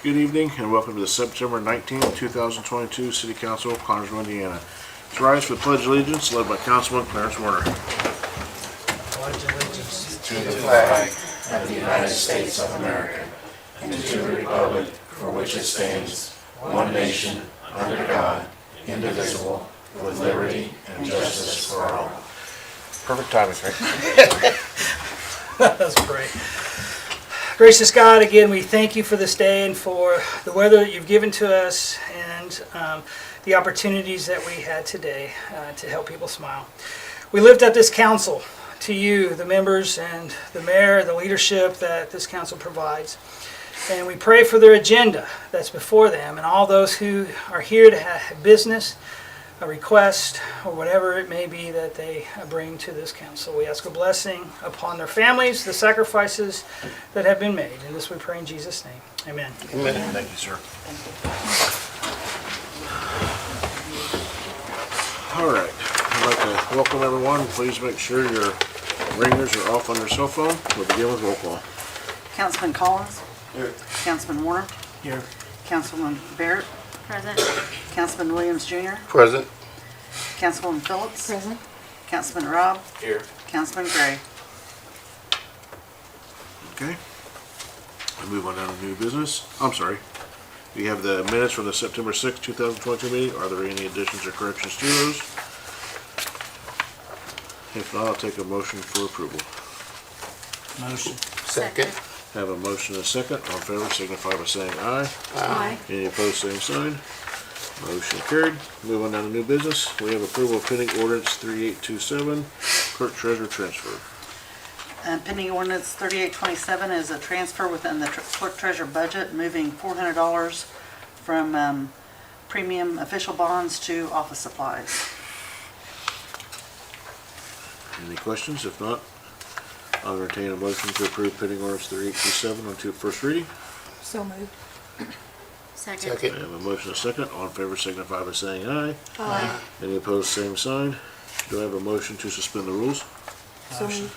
Good evening and welcome to the September 19th, 2022 City Council of Connersville, Indiana. Let's rise for the Pledge of Allegiance, led by Councilman Clarence Warner. Pledge allegiance to the flag of the United States of America and to the republic for which it stands, one nation, under God, indivisible, with liberty and justice for all. Perfect timing, right? That's great. Gracious God, again, we thank you for this day and for the weather that you've given to us and the opportunities that we had today to help people smile. We lift up this council to you, the members and the mayor, the leadership that this council provides. And we pray for their agenda that's before them and all those who are here to have business, a request, or whatever it may be that they bring to this council. We ask a blessing upon their families, the sacrifices that have been made. And this we pray in Jesus' name. Amen. Amen. Thank you, sir. All right. I'd like to welcome everyone. Please make sure your ringers are off on your cell phone. We'll begin with roll call. Councilman Collins. Here. Councilman Warner. Here. Councilman Barrett. Present. Councilman Williams Jr. Present. Councilwoman Phillips. Present. Councilman Robb. Here. Councilman Gray. Okay. I move on down to new business. I'm sorry. We have the minutes from the September 6th, 2022 meeting. Are there any additions or corrections to those? If not, I'll take a motion for approval. Motion. Second. Have a motion and a second. All in favor signify by saying aye. Aye. Any opposed, same sign. Motion carried. Move on down to new business. We have approval of pending ordinance 3827, clerk treasurer transfer. Pending ordinance 3827 is a transfer within the clerk treasurer budget, moving $400 from premium official bonds to office supplies. Any questions? If not, I'll entertain a motion to approve pending ordinance 3827 on first reading. So moved. Second. I have a motion and a second. All in favor signify by saying aye. Aye. Any opposed, same sign. Do I have a motion to suspend the rules? So moved.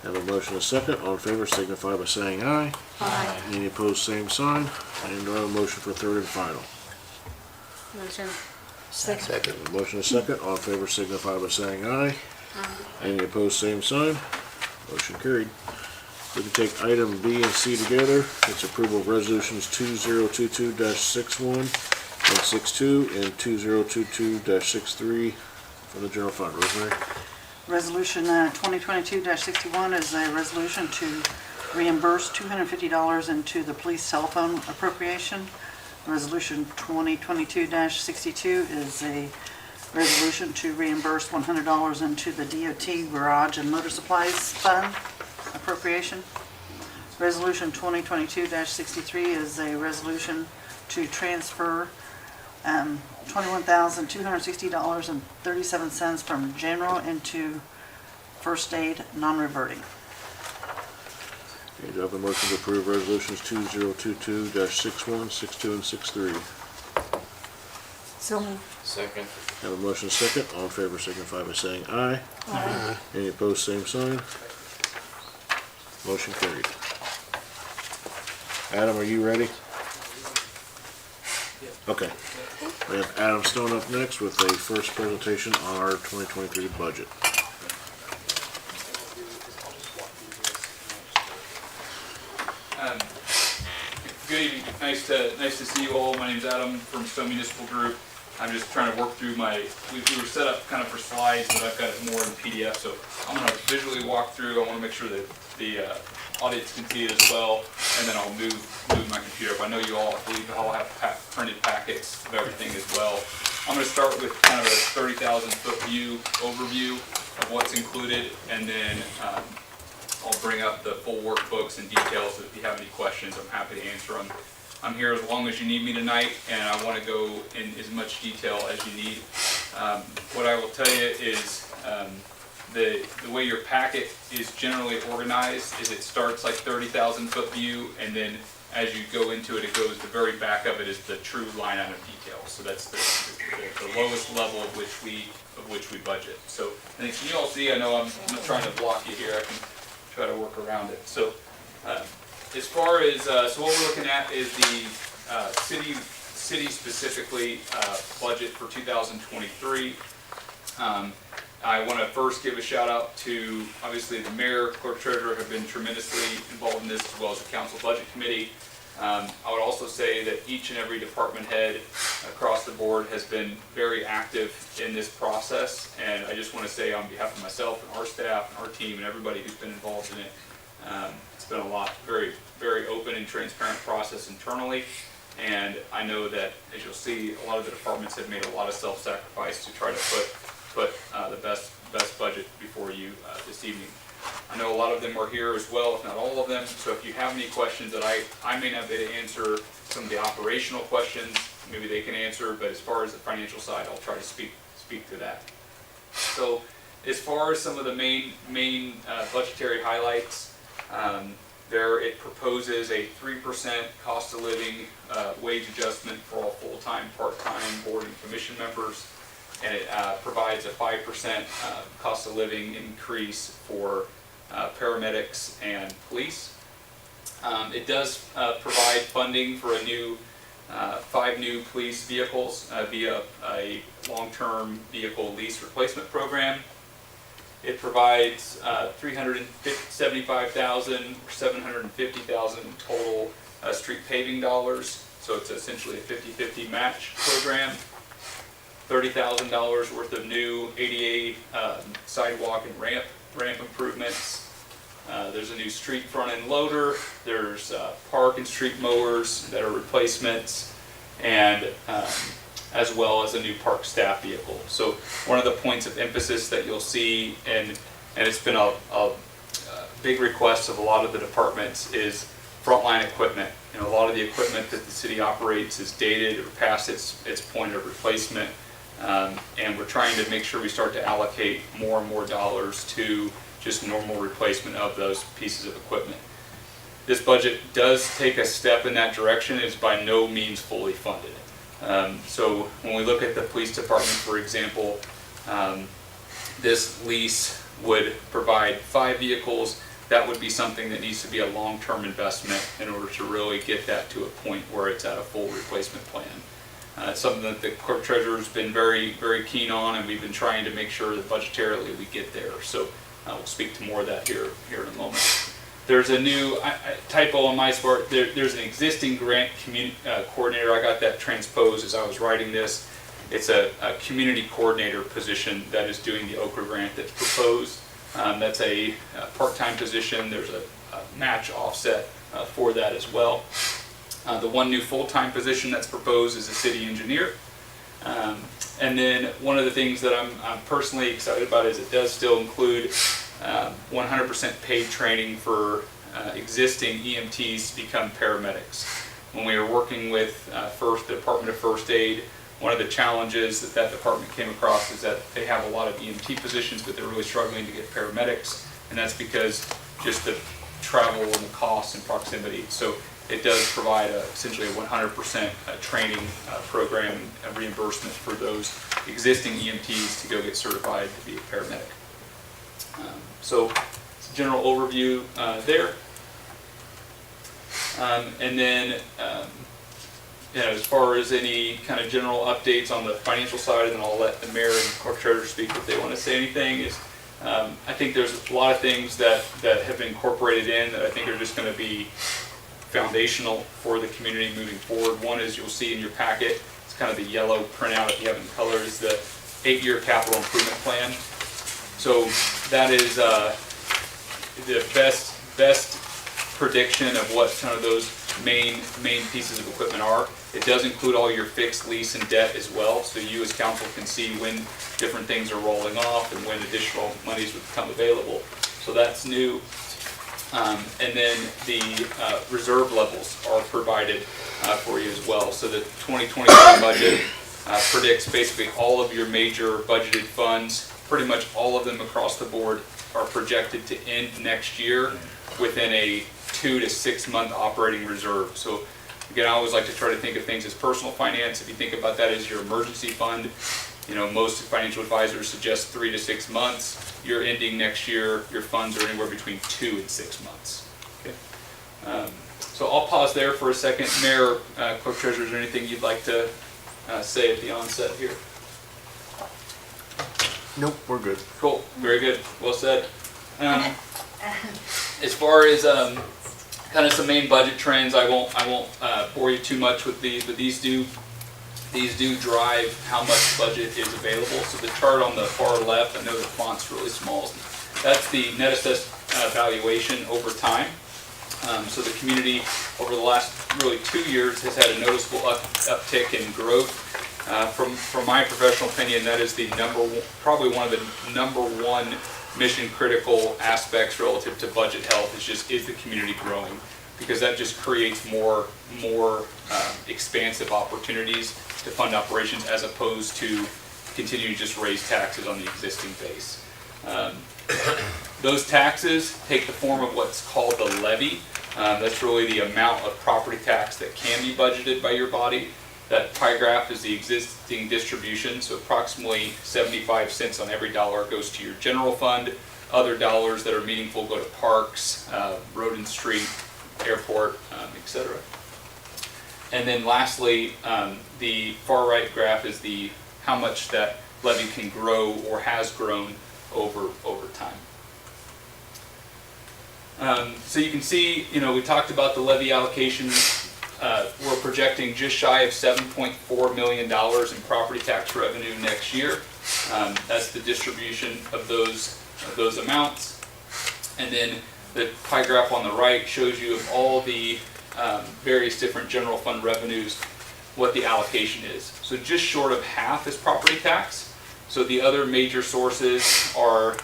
Have a motion and a second. All in favor signify by saying aye. Aye. Any opposed, same sign. And do I have a motion for third and final? Motion. Second. Have a motion and a second. All in favor signify by saying aye. Any opposed, same sign. Motion carried. We can take item B and C together. It's approval of resolutions 2022-61 and 62 and 2022-63 from the general fund. Rosemary? Resolution 2022-61 is a resolution to reimburse $250 into the police telephone appropriation. Resolution 2022-62 is a resolution to reimburse $100 into the DOT garage and motor supplies fund appropriation. Resolution 2022-63 is a resolution to transfer $21,260.37 from general into first aid non-reverting. Okay, do I have a motion to approve resolutions 2022-61, 62, and 63? So moved. Second. Have a motion and a second. All in favor signify by saying aye. Aye. Any opposed, same sign. Motion carried. Adam, are you ready? Okay. We have Adam Stone up next with a first presentation on our 2023 budget. Good evening. Nice to see you all. My name's Adam from Stone Municipal Group. I'm just trying to work through we were set up kind of for slides, but I've got it more in PDF, so I'm going to visually walk through. I want to make sure that the audience can see it as well, and then I'll move my computer up. I know you all, I believe, all have printed packets of everything as well. I'm going to start with kind of a 30,000 foot view overview of what's included, and then I'll bring up the full workbooks and details. So if you have any questions, I'm happy to answer them. I'm here as long as you need me tonight, and I want to go in as much detail as you need. What I will tell you is the way your packet is generally organized is it starts like 30,000 foot view, and then as you go into it, it goes, the very back of it is the true line item details. So that's the lowest level of which we budget. So I think, can you all see? I know I'm not trying to block you here. I can try to work around it. So as far as, so what we're looking at is the city specifically budget for 2023. I want to first give a shout out to, obviously, the mayor, clerk treasurer have been tremendously involved in this, as well as the council budget committee. I would also say that each and every department head across the board has been very active in this process, and I just want to say on behalf of myself and our staff and our team and everybody who's been involved in it, it's been a lot, very, very open and transparent process internally, and I know that, as you'll see, a lot of the departments have made a lot of self-sacrifice to try to put the best budget before you this evening. I know a lot of them are here as well, if not all of them, so if you have any questions that I may not be able to answer, some of the operational questions, maybe they can answer, but as far as the financial side, I'll try to speak to that. So as far as some of the main budgetary highlights, there it proposes a 3% cost of living wage adjustment for all full-time, part-time board and commission members, and it provides a 5% cost of living increase for paramedics and police. It does provide funding for a new 5 new police vehicles via a long-term vehicle lease replacement program. It provides $375,000 or $750,000 total street paving dollars, so it's essentially a 50-50 match program. $30,000 worth of new ADA sidewalk and ramp improvements. There's a new street front end loader. There's park and street mowers that are replacements, and as well as a new park staff vehicle. So one of the points of emphasis that you'll see, and it's been a big request of a lot of the departments, is frontline equipment. You know, a lot of the equipment that the city operates is dated or past its point of replacement, and we're trying to make sure we start to allocate more and more dollars to just normal replacement of those pieces of equipment. This budget does take a step in that direction. It's by no means fully funded. So when we look at the police department, for example, this lease would provide 5 vehicles. That would be something that needs to be a long-term investment in order to really get that to a point where it's at a full replacement plan. It's something that the clerk treasurer has been very, very keen on, and we've been trying to make sure that budgetarily we get there. So we'll speak to more of that here in a moment. There's a new typo on my part. There's an existing grant coordinator. I got that transposed as I was writing this. It's a community coordinator position that is doing the Okra grant that's proposed. That's a part-time position. There's a match offset for that as well. The one new full-time position that's proposed is a city engineer. And then one of the things that I'm personally excited about is it does still include 100% paid training for existing EMTs to become paramedics. When we were working with the Department of First Aid, one of the challenges that department came across is that they have a lot of EMT positions, but they're really struggling to get paramedics, and that's because just the travel and the cost and proximity. So it does provide essentially a 100% training program and reimbursement for those existing EMTs to go get certified to be a paramedic. So it's a general overview there. And then as far as any kind of general updates on the financial side, and then I'll let the mayor and clerk treasurer speak if they want to say anything, is I think there's a lot of things that have been incorporated in that I think are just going to be foundational for the community moving forward. One is, you'll see in your packet, it's kind of the yellow printout, if you have it in color, is the 8-year capital improvement plan. So that is the best prediction of what some of those main pieces of equipment are. It does include all your fixed, lease, and debt as well, so you as council can see when different things are rolling off and when additional monies would become available. So that's new. And then the reserve levels are provided for you as well. So the 2021 budget predicts basically all of your major budgeted funds, pretty much all of them across the board, are projected to end next year within a 2 to 6 month operating reserve. So again, I always like to try to think of things as personal finance. If you think about that as your emergency fund, you know, most financial advisors suggest 3 to 6 months. You're ending next year, your funds are anywhere between 2 and 6 months. Okay. So I'll pause there for a second. Mayor, Clerk Treasurer, is there anything you'd like to say at the onset here? Nope, we're good. Cool, very good, well said. As far as kind of some main budget trends, I won't bore you too much with these, but these do drive how much budget is available. So the chart on the far left, I know the font's really small. That's the net assessed valuation over time. So the community over the last really 2 years has had a noticeable uptick in growth. From my professional opinion, that is the probably one of the #1 mission critical aspects relative to budget health is the community growing, because that just creates more expansive opportunities to fund operations as opposed to continuing to just raise taxes on the existing base. Those taxes take the form of what's called the levy. That's really the amount of property tax that can be budgeted by your body. That pie graph is the existing distribution, so approximately 75 cents on every dollar goes to your general fund. Other dollars that are meaningful go to parks, road and street, airport, etc. And then lastly, the far right graph is how much that levy can grow or has grown over time. So you can see, we talked about the levy allocation. We're projecting just shy of $7.4 million in property tax revenue next year. That's the distribution of those amounts. And then the pie graph on the right shows you of all the various different general fund revenues, what the allocation is. So just short of half is property tax. So the other major sources are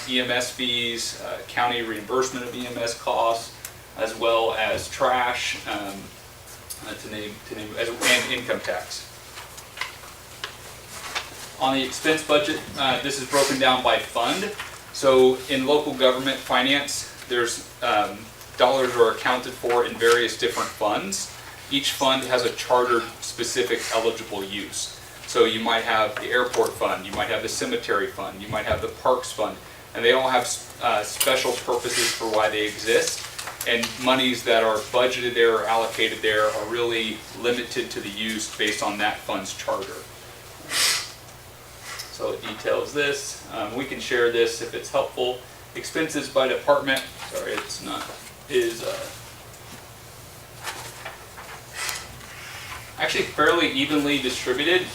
EMS fees, county reimbursement of EMS costs, as well as trash, and income tax. On the expense budget, this is broken down by fund. So in local government finance, there's dollars are accounted for in various different funds. Each fund has a chartered specific eligible use. So you might have the airport fund, you might have the cemetery fund, you might have the parks fund, and they all have special purposes for why they exist. And monies that are budgeted there or allocated there are really limited to the use based on that fund's charter. So it details this. We can share this if it's helpful. Expenses by department, sorry, it's not, is actually fairly evenly distributed.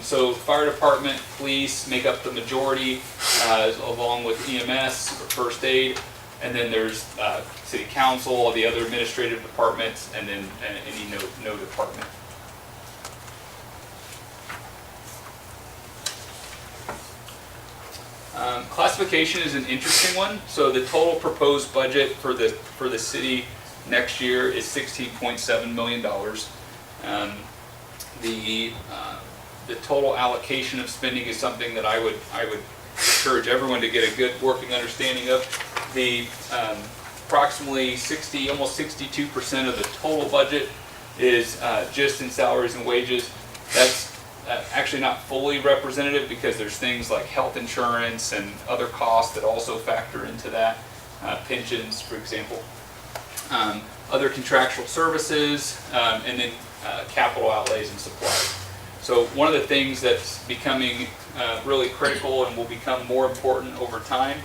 So fire department, police make up the majority, along with EMS or first aid. And then there's city council, all the other administrative departments, and then any no department. Classification is an interesting one. So the total proposed budget for the city next year is $16.7 million. The total allocation of spending is something that I would encourage everyone to get a good working understanding of. The approximately almost 62% of the total budget is just in salaries and wages. That's actually not fully representative because there's things like health insurance and other costs that also factor into that, pensions, for example. Other contractual services, and then capital outlays and supplies. So one of the things that's becoming really critical and will become more important over time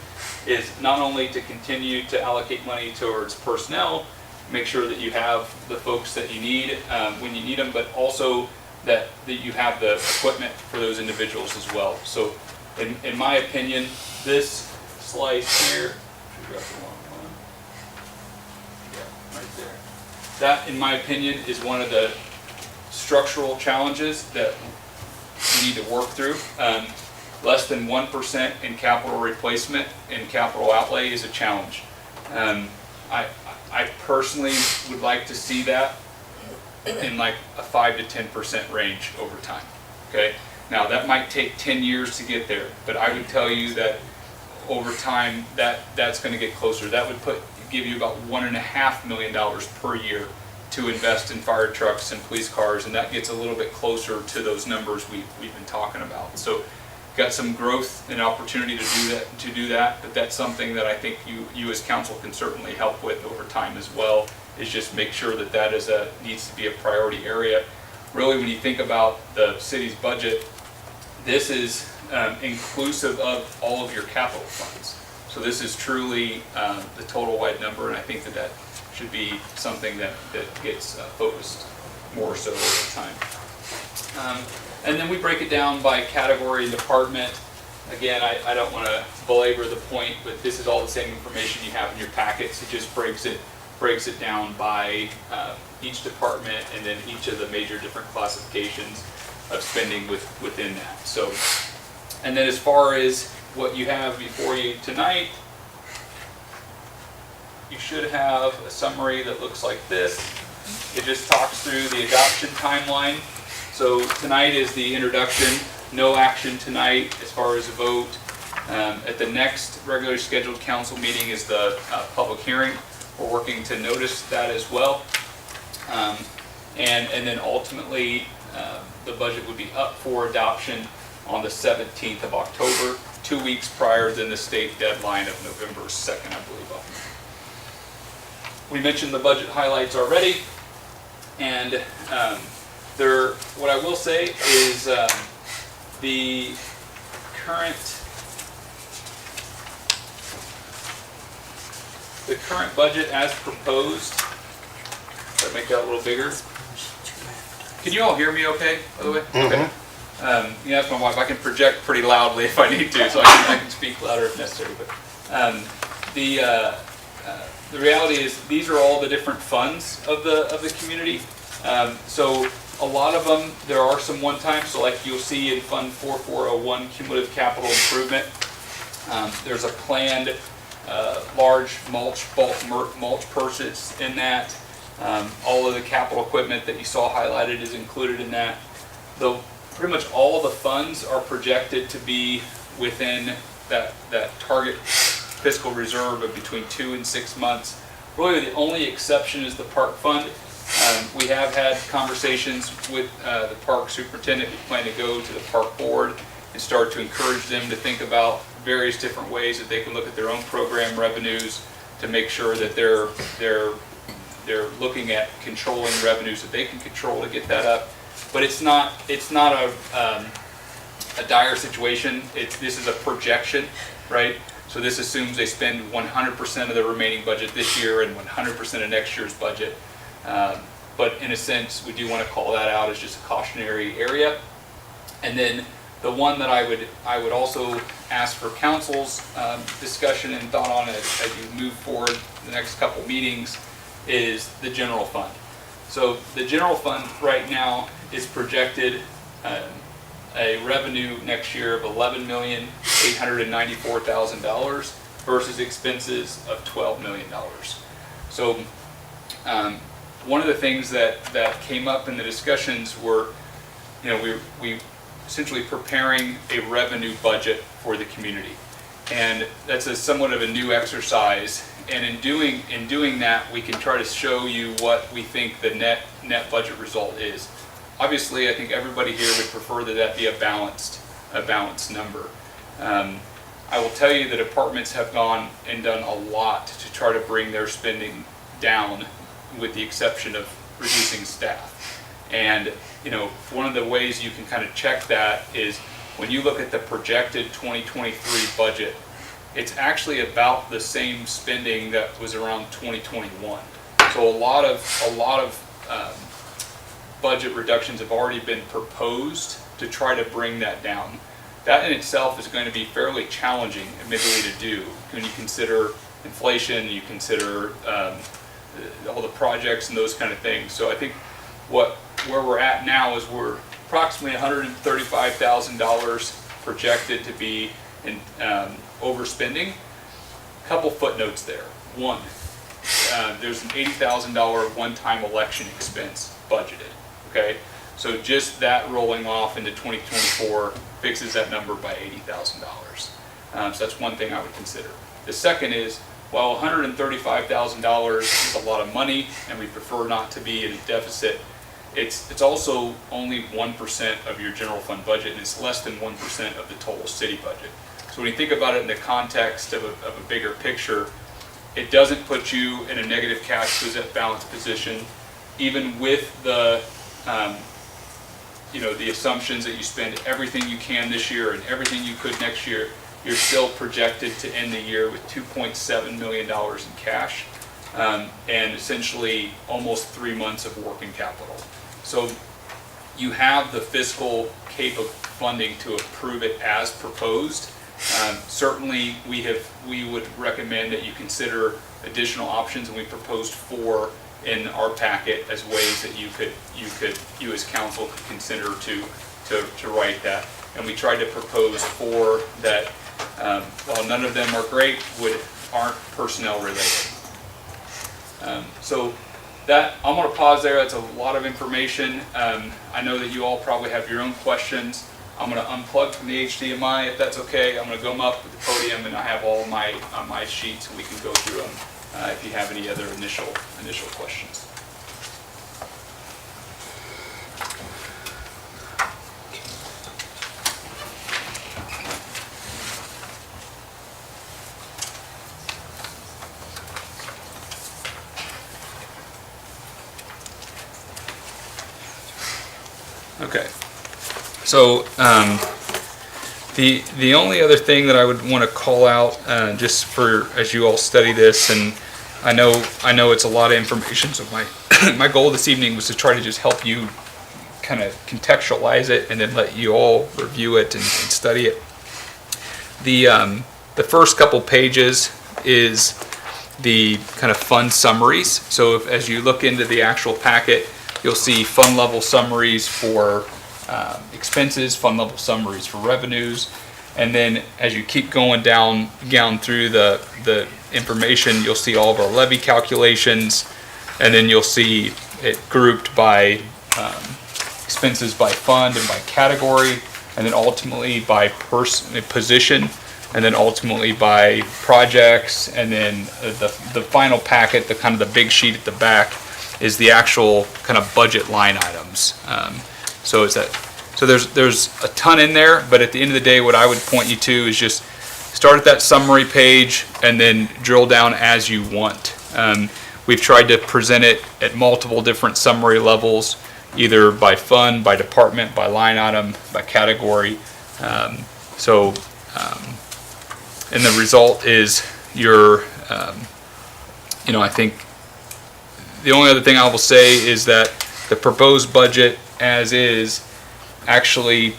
is not only to continue to allocate money towards personnel, make sure that you have the folks that you need when you need them, but also that you have the equipment for those individuals as well. So in my opinion, this slice here, yeah, right there. That, in my opinion, is one of the structural challenges that we need to work through. Less than 1% in capital replacement and capital outlay is a challenge. I personally would like to see that in like a 5 to 10% range over time. Okay. Now that might take 10 years to get there, but I would tell you that over time that's going to get closer. That would give you about $1.5 million per year to invest in fire trucks and police cars, and that gets a little bit closer to those numbers we've been talking about. So got some growth and opportunity to do that, but that's something that I think you as council can certainly help with over time as well, is just make sure that that is needs to be a priority area. Really, when you think about the city's budget, this is inclusive of all of your capital funds. So this is truly the total wide number, and I think that that should be something that gets focused more so over time. And then we break it down by category and department. Again, I don't want to belabor the point, but this is all the same information you have in your packets. It just breaks it down by each department and then each of the major different classifications of spending within that. So, and then as far as what you have before you tonight, you should have a summary that looks like this. It just talks through the adoption timeline. So tonight is the introduction, no action tonight as far as a vote. At the next regularly scheduled council meeting is the public hearing. We're working to notice that as well. And then ultimately, the budget would be up for adoption on the 17th of October, 2 weeks prior than the state deadline of November 2nd, I believe. We mentioned the budget highlights already, and what I will say is the current budget as proposed. Try to make that a little bigger. Can you all hear me okay, by the way? Okay. Yeah, that's my wife. I can project pretty loudly if I need to, so I can speak louder if necessary. But the reality is these are all the different funds of the community. So a lot of them, there are some one-time. So like you'll see in Fund 4401, Cumulative Capital Improvement, there's a planned large bulk mulch purchase in that. All of the capital equipment that you saw highlighted is included in that. Though pretty much all of the funds are projected to be within that target fiscal reserve of between 2 and 6 months. Really the only exception is the park fund. We have had conversations with the park superintendent. We plan to go to the park board and start to encourage them to think about various different ways that they can look at their own program revenues to make sure that they're looking at controlling revenues that they can control to get that up. But it's not a dire situation. This is a projection, right? So this assumes they spend 100% of the remaining budget this year and 100% of next year's budget. But in a sense, we do want to call that out as just a cautionary area. And then the one that I would also ask for council's discussion and thought on as you move forward the next couple meetings is the general fund. So the general fund right now is projected a revenue next year of $11,894,000 versus expenses of $12 million. So one of the things that came up in the discussions were, we essentially preparing a revenue budget for the community, and that's somewhat of a new exercise. And in doing that, we can try to show you what we think the net budget result is. Obviously, I think everybody here would prefer that be a balanced number. I will tell you that departments have gone and done a lot to try to bring their spending down, with the exception of reducing staff. And one of the ways you can kind of check that is when you look at the projected 2023 budget, it's actually about the same spending that was around 2021. So a lot of budget reductions have already been proposed to try to bring that down. That in itself is going to be fairly challenging, admittedly, to do when you consider inflation, you consider all the projects and those kind of things. So I think where we're at now is we're approximately $135,000 projected to be in overspending. A couple footnotes there. One, there's an $80,000 one-time election expense budgeted. Okay, so just that rolling off into 2024 fixes that number by $80,000. So that's one thing I would consider. The second is, while $135,000 is a lot of money, and we prefer not to be in a deficit, it's also only 1% of your general fund budget, and it's less than 1% of the total city budget. So when you think about it in the context of a bigger picture, it doesn't put you in a negative cash balance position, even with the, the assumptions that you spend everything you can this year and everything you could next year. You're still projected to end the year with $2.7 million in cash, and essentially almost 3 months of working capital. So you have the fiscal funding to approve it as proposed. Certainly, we would recommend that you consider additional options, and we proposed 4 in our packet as ways that you as council could consider to write that. And we tried to propose 4 that, while none of them are great, aren't personnel related. So that, I'm going to pause there. That's a lot of information. I know that you all probably have your own questions. I'm going to unplug from the HDMI if that's okay. I'm going to go up with the podium, and I have all of my sheets, and we can go through them if you have any other initial questions. Okay, so the only other thing that I would want to call out, just for as you all study this, and I know it's a lot of information, so my goal this evening was to try to just help you kind of contextualize it and then let you all review it and study it. The first couple pages is the kind of fund summaries. So as you look into the actual packet, you'll see fund level summaries for expenses, fund level summaries for revenues, and then as you keep going down through the information, you'll see all of our levy calculations, and then you'll see it grouped by expenses by fund and by category, and then ultimately by position, and then ultimately by projects, and then the final packet, the kind of the big sheet at the back, is the actual kind of budget line items. So there's a ton in there, but at the end of the day, what I would point you to is just start at that summary page and then drill down as you want. We've tried to present it at multiple different summary levels, either by fund, by department, by line item, by category. And the result is I think the only other thing I will say is that the proposed budget as is actually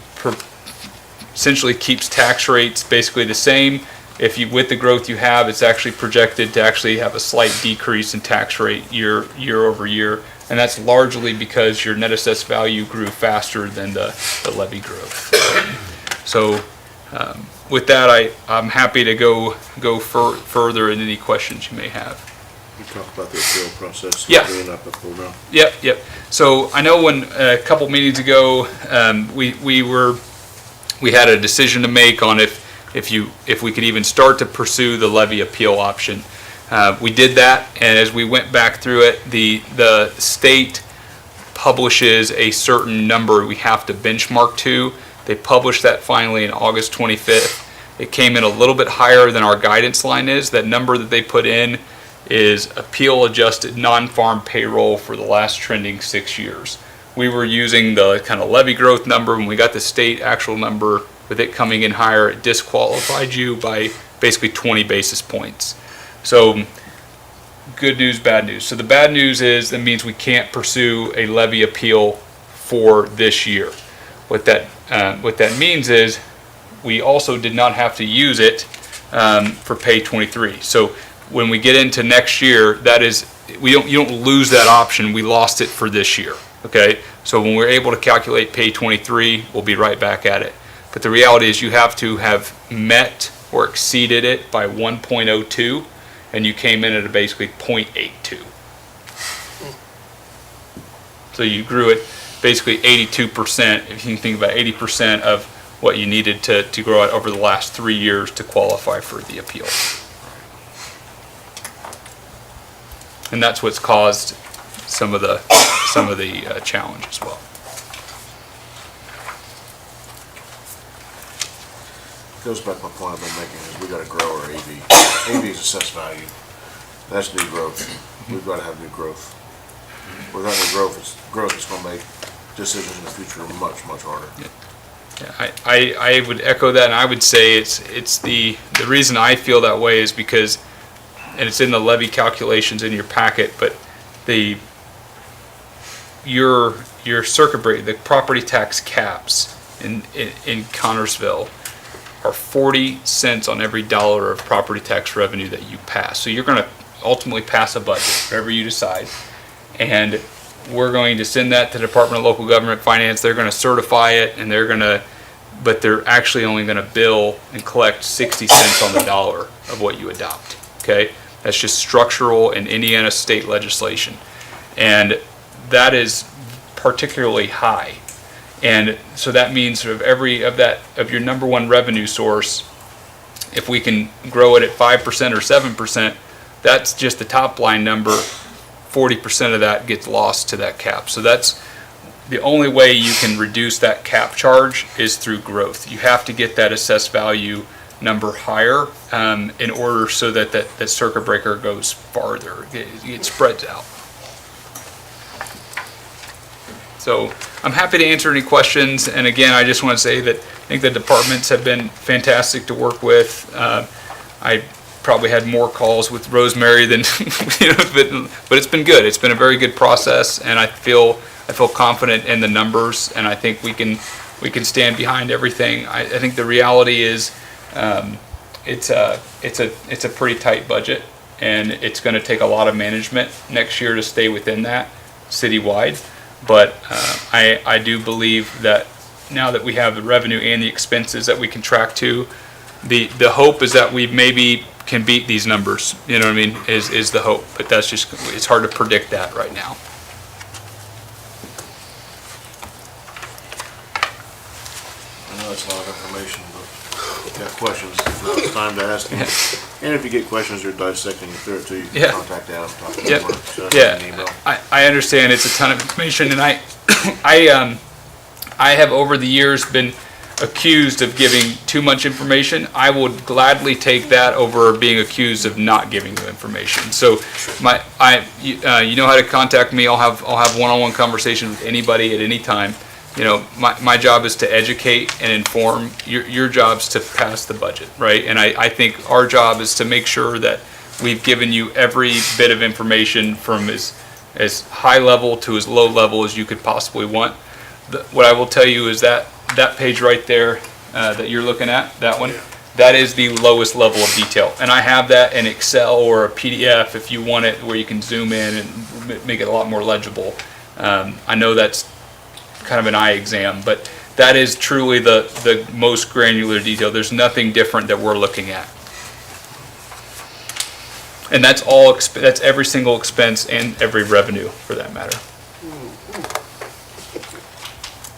essentially keeps tax rates basically the same. With the growth you have, it's actually projected to actually have a slight decrease in tax rate year over year, and that's largely because your net assessed value grew faster than the levy growth. So with that, I'm happy to go further in any questions you may have. You talk about the appeal process. Yeah. Being up until now. Yep. So I know when a couple meetings ago, we had a decision to make on if we could even start to pursue the levy appeal option. We did that, and as we went back through it, the state publishes a certain number we have to benchmark to. They published that finally in August 25th. It came in a little bit higher than our guidance line is. That number that they put in is appeal adjusted non-farm payroll for the last trending 6 years. We were using the kind of levy growth number. When we got the state actual number, with it coming in higher, it disqualified you by basically 20 basis points. So good news, bad news. So the bad news is that means we can't pursue a levy appeal for this year. What that means is we also did not have to use it for pay 23. So when we get into next year, that is, you don't lose that option. We lost it for this year. Okay, so when we're able to calculate pay 23, we'll be right back at it. But the reality is you have to have met or exceeded it by 1.02, and you came in at basically 0.82. So you grew it basically 82%, if you can think about 80% of what you needed to grow it over the last 3 years to qualify for the appeal. And that's what's caused some of the challenge as well. Goes back to my point I've been making is we got to grow our AV. AV is assessed value. That's new growth. We've got to have new growth. Without new growth, it's going to make decisions in the future much, much harder. Yeah, I would echo that, and I would say it's the reason I feel that way is because, and it's in the levy calculations in your packet, but your circuit breaker, the property tax caps in Connersville are 40 cents on every dollar of property tax revenue that you pass. So you're going to ultimately pass a budget, whatever you decide, and we're going to send that to the Department of Local Government Finance. They're going to certify it, and but they're actually only going to bill and collect 60 cents on the dollar of what you adopt. Okay, that's just structural in Indiana state legislation, and that is particularly high. And so that means of your number one revenue source, if we can grow it at 5% or 7%, that's just the top line number. 40% of that gets lost to that cap. So that's the only way you can reduce that cap charge is through growth. You have to get that assessed value number higher in order so that circuit breaker goes farther. It spreads out. So I'm happy to answer any questions. And again, I just want to say that I think the departments have been fantastic to work with. I probably had more calls with Rosemary than, but it's been good. It's been a very good process, and I feel confident in the numbers, and I think we can stand behind everything. I think the reality is, it's a pretty tight budget, and it's going to take a lot of management next year to stay within that citywide. But I do believe that now that we have the revenue and the expenses that we can track to, the hope is that we maybe can beat these numbers. You know what I mean? Is the hope, but it's hard to predict that right now. I know that's a lot of information, but if you have questions, now's the time to ask them. And if you get questions or dissecting through it too, you can contact Adam, talk to him, or send him an email. I understand it's a ton of information, and I have over the years been accused of giving too much information. I would gladly take that over being accused of not giving you information. So you know how to contact me. I'll have one-on-one conversations with anybody at any time. You know, my job is to educate and inform. Your job's to pass the budget, right? And I think our job is to make sure that we've given you every bit of information from as high level to as low level as you could possibly want. What I will tell you is that page right there that you're looking at, that one, that is the lowest level of detail. And I have that in Excel or a PDF if you want it, where you can zoom in and make it a lot more legible. I know that's kind of an eye exam, but that is truly the most granular detail. There's nothing different that we're looking at. And that's that's every single expense and every revenue for that matter.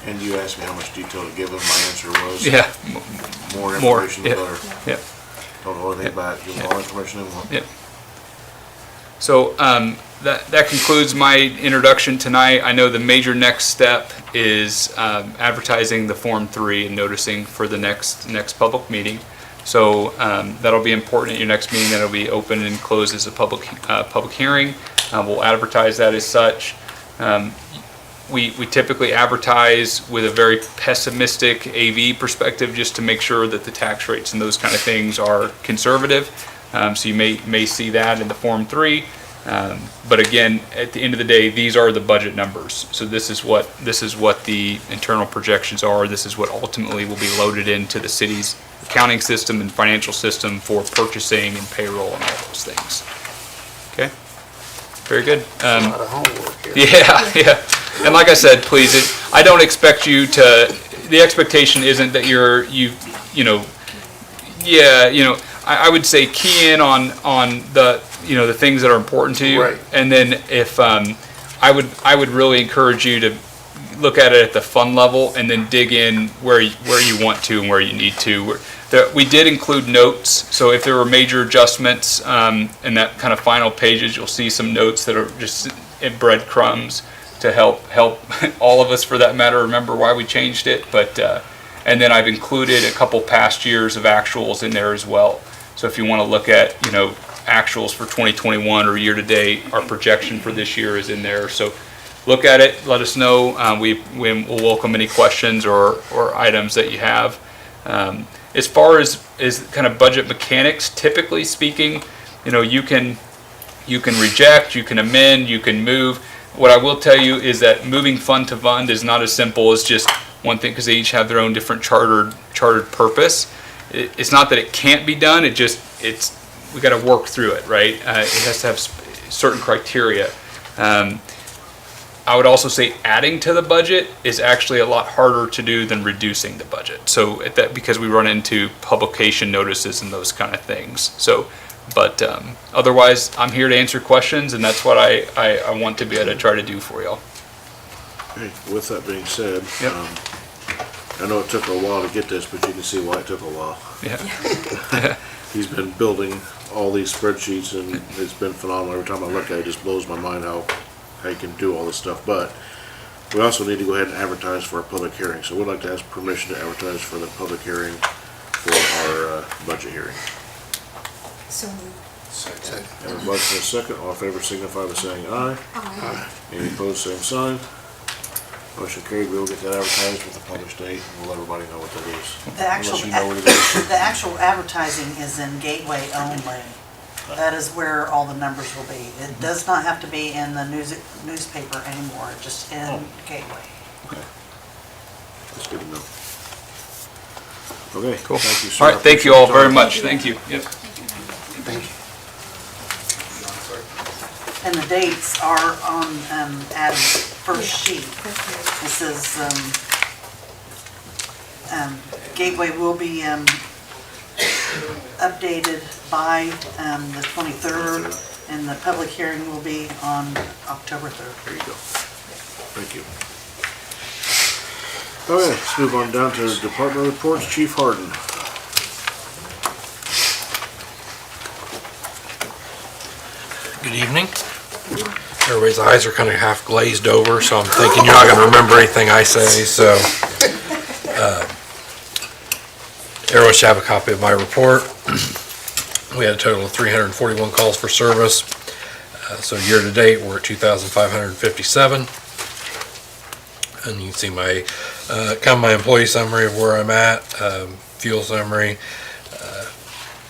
And you asked me how much detail to give them. My answer was, more More, information the better. Yeah. Don't know anything about it. Give them all information they want. Yeah. So that concludes my introduction tonight. I know the major next step is advertising the Form 3 and noticing for the next public meeting. So that'll be important at your next meeting. That'll be open and closed as a public hearing. We'll advertise that as such. We typically advertise with a very pessimistic AV perspective, just to make sure that the tax rates and those kind of things are conservative. So you may see that in the Form 3. But again, at the end of the day, these are the budget numbers. So this is what the internal projections are. This is what ultimately will be loaded into the city's accounting system and financial system for purchasing and payroll and all those things. Okay, very good. A lot of homework here. Yeah. And like I said, please, I don't expect you to. The expectation isn't that I would say key in on the the things that are important to you, Right. And then if I would really encourage you to look at it at the fund level and then dig in where you want to and where you need to. We did include notes, so if there were major adjustments in that kind of final pages, you'll see some notes that are just breadcrumbs to help all of us, for that matter, remember why we changed it. But and then I've included a couple past years of actuals in there as well. So if you want to look at actuals for 2021 or year-to-date. Our projection for this year is in there. So look at it, let us know. We'll welcome any questions or items that you have. As far as kind of budget mechanics, typically speaking, you can reject, you can amend, you can move. What I will tell you is that moving fund to fund is not as simple as just one thing, because they each have their own different chartered purpose. It's not that it can't be done. We got to work through it, right? It has to have certain criteria. I would also say adding to the budget is actually a lot harder to do than reducing the budget. So because we run into publication notices and those kind of things. But otherwise, I'm here to answer questions, and that's what I want to be able to try to do for y'all. Okay, with that being said, Yep. I know it took a while to get this, but you can see why it took a while. Yeah. He's been building all these spreadsheets, and it's been phenomenal. Every time I look at it, it just blows my mind how you can do all this stuff. But we also need to go ahead and advertise for a public hearing. So we'd like to ask permission to advertise for the public hearing for our budget hearing. So moved. Have a motion and a second. All in favor signify by saying aye. Aye. Any opposed, same sign. Motion carried. We'll get that advertised with the published date, and we'll let everybody know what that is. The actual, Unless you know what it is. the actual advertising is in Gateway only. That is where all the numbers will be. It does not have to be in the newspaper anymore, just in Gateway. Okay. That's good to know. Okay, Cool. thank you, sir. All right, thank you all very much. Thank you. Yep. And the dates are on Adam's first sheet. It says Gateway will be updated by the 23rd, and the public hearing will be on October 3rd. There you go. Thank you. Okay, let's move on down to department reports. Chief Harden. Good evening. Everybody's eyes are kind of half glazed over, so I'm thinking you're not going to remember anything I say, so. Everyone should have a copy of my report. We had a total of 341 calls for service. So year to date, we're at 2,557. And you can see my, kind of my employee summary of where I'm at, fuel summary,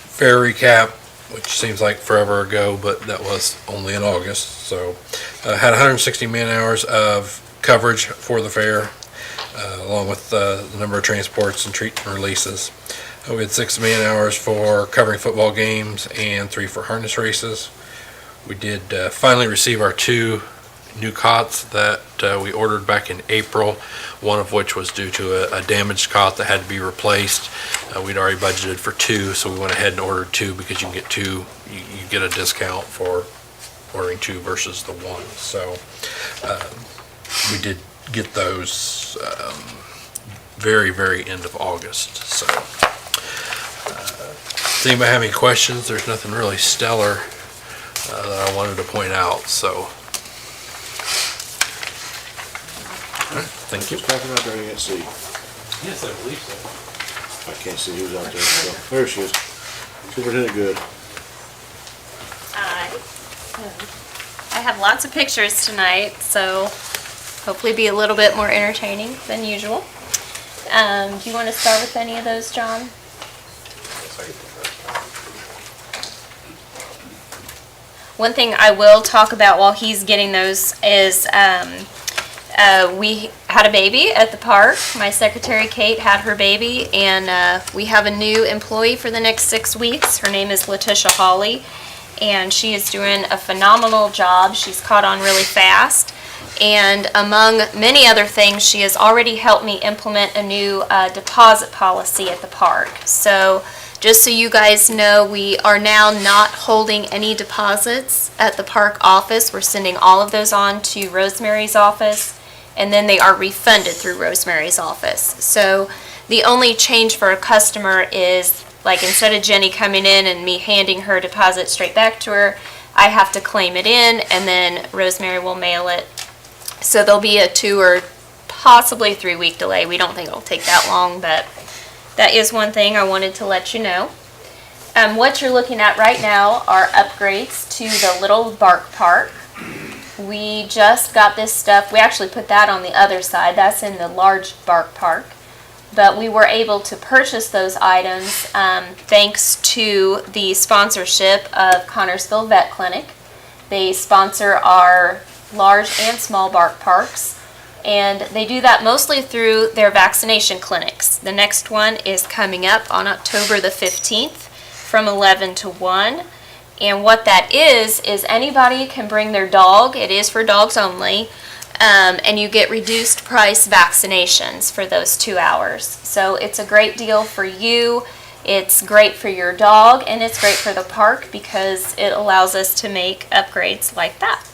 fare recap, which seems like forever ago, but that was only in August. So had 160 man hours of coverage for the fair, along with the number of transports and treat and releases. We had 6 man hours for covering football games and 3 for harness races. We did finally receive our 2 new cots that we ordered back in April, one of which was due to a damaged cot that had to be replaced. We'd already budgeted for 2, so we went ahead and ordered 2 because you can get 2, you get a discount for ordering 2 versus the 1. So we did get those very, very end of August. So does anybody have any questions? There's nothing really stellar that I wanted to point out, so. Thank you. Who's talking out there? I can't see. Yes, I believe so. I can't see who's out there. So, there she is. Superintendent Good. Hi. I have lots of pictures tonight, so hopefully be a little bit more entertaining than usual. Do you want to start with any of those, John? One thing I will talk about while he's getting those is we had a baby at the park. My secretary, Kate, had her baby, and we have a new employee for the next 6 weeks. Her name is Letitia Hawley, and she is doing a phenomenal job. She's caught on really fast, and among many other things, she has already helped me implement a new deposit policy at the park. So just so you guys know, we are now not holding any deposits at the park office. We're sending all of those on to Rosemary's office, and then they are refunded through Rosemary's office. So the only change for a customer is, like, instead of Jenny coming in and me handing her deposit straight back to her, I have to claim it in, and then Rosemary will mail it. So there'll be a 2 or possibly 3 week delay. We don't think it'll take that long, but that is one thing I wanted to let you know. What you're looking at right now are upgrades to the little bark park. We just got this stuff. We actually put that on the other side. That's in the large bark park. But we were able to purchase those items thanks to the sponsorship of Connorsville Vet Clinic. They sponsor our large and small bark parks, and they do that mostly through their vaccination clinics. The next one is coming up on October the 15th from 11 to 1. And what that is anybody can bring their dog. It is for dogs only. And you get reduced price vaccinations for those 2 hours. So it's a great deal for you. It's great for your dog, and it's great for the park because it allows us to make upgrades like that.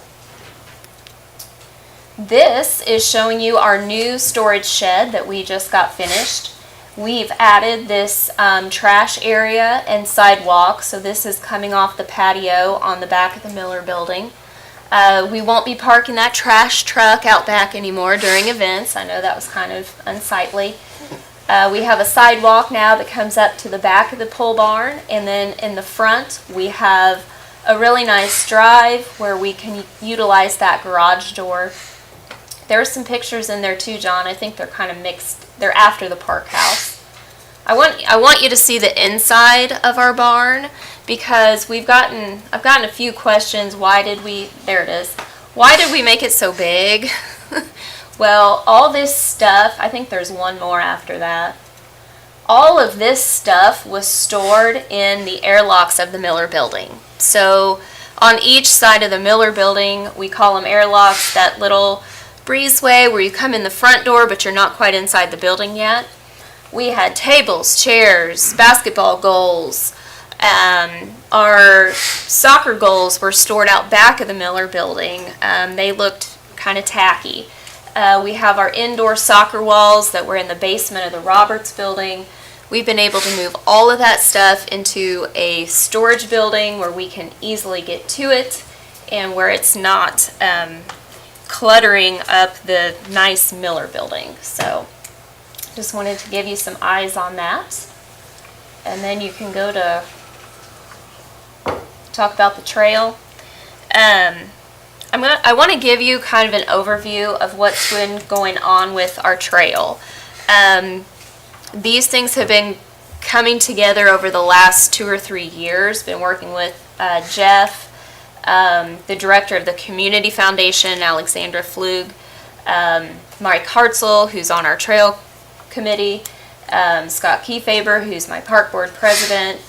This is showing you our new storage shed that we just got finished. We've added this trash area and sidewalk, so this is coming off the patio on the back of the Miller building. We won't be parking that trash truck out back anymore during events. I know that was kind of unsightly. We have a sidewalk now that comes up to the back of the pole barn, and then in the front we have a really nice drive where we can utilize that garage door. There are some pictures in there too, John. I think they're kind of mixed. They're after the park house. I want you to see the inside of our barn because I've gotten a few questions. There it is. Why did we make it so big? Well, all this stuff, I think there's one more after that. All of this stuff was stored in the airlocks of the Miller building. So on each side of the Miller building, we call them airlocks, that little breezeway where you come in the front door but you're not quite inside the building yet. We had tables, chairs, basketball goals. Our soccer goals were stored out back of the Miller building. They looked kind of tacky. We have our indoor soccer walls that were in the basement of the Roberts building. We've been able to move all of that stuff into a storage building where we can easily get to it and where it's not cluttering up the nice Miller building. So just wanted to give you some eyes on that. And then you can go to talk about the trail. I want to give you kind of an overview of what's been going on with our trail. These things have been coming together over the last 2 or 3 years. Been working with Jeff, the director of the Community Foundation, Alexandra Flug, Mike Hartzell, who's on our trail committee, Scott Kiefaber, who's my park board president.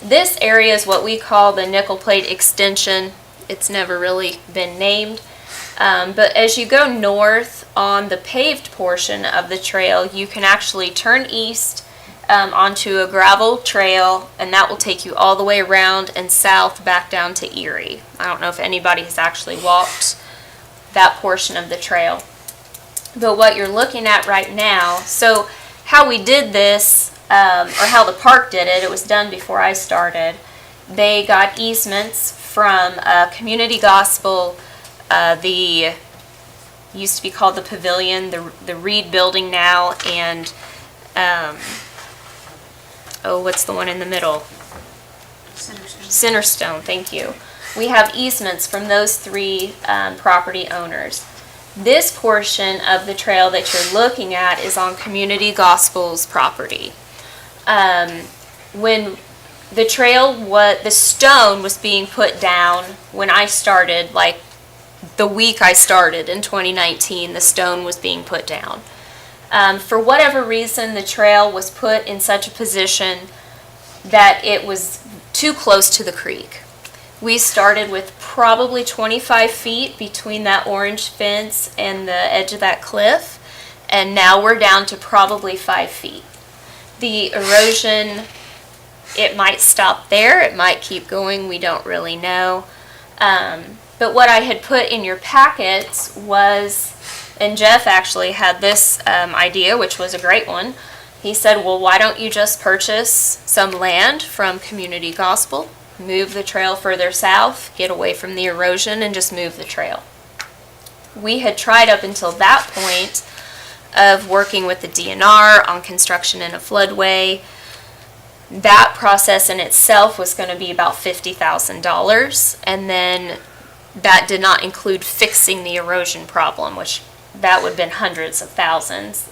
This area is what we call the nickel plate extension. It's never really been named. But as you go north on the paved portion of the trail, you can actually turn east onto a gravel trail, and that will take you all the way around and south back down to Erie. I don't know if anybody has actually walked that portion of the trail. But what you're looking at right now, so how we did this, or how the park did it, it was done before I started. They got easements from Community Gospel, the used to be called the Pavilion, the Reed building now, and what's the one in the middle? Centerstone, thank you. We have easements from those 3 property owners. This portion of the trail that you're looking at is on Community Gospel's property. When the the stone was being put down when I started, like the week I started in 2019, the stone was being put down. For whatever reason, the trail was put in such a position that it was too close to the creek. We started with probably 25 feet between that orange fence and the edge of that cliff, and now we're down to probably 5 feet. The erosion, it might stop there, it might keep going, we don't really know. But what I had put in your packets was, and Jeff actually had this idea, which was a great one. He said, well, why don't you just purchase some land from Community Gospel, move the trail further south, get away from the erosion, and just move the trail. We had tried up until that point of working with the DNR on construction in a floodway. that process in itself was going to be about $50,000, and then that did not include fixing the erosion problem, which that would have been hundreds of thousands.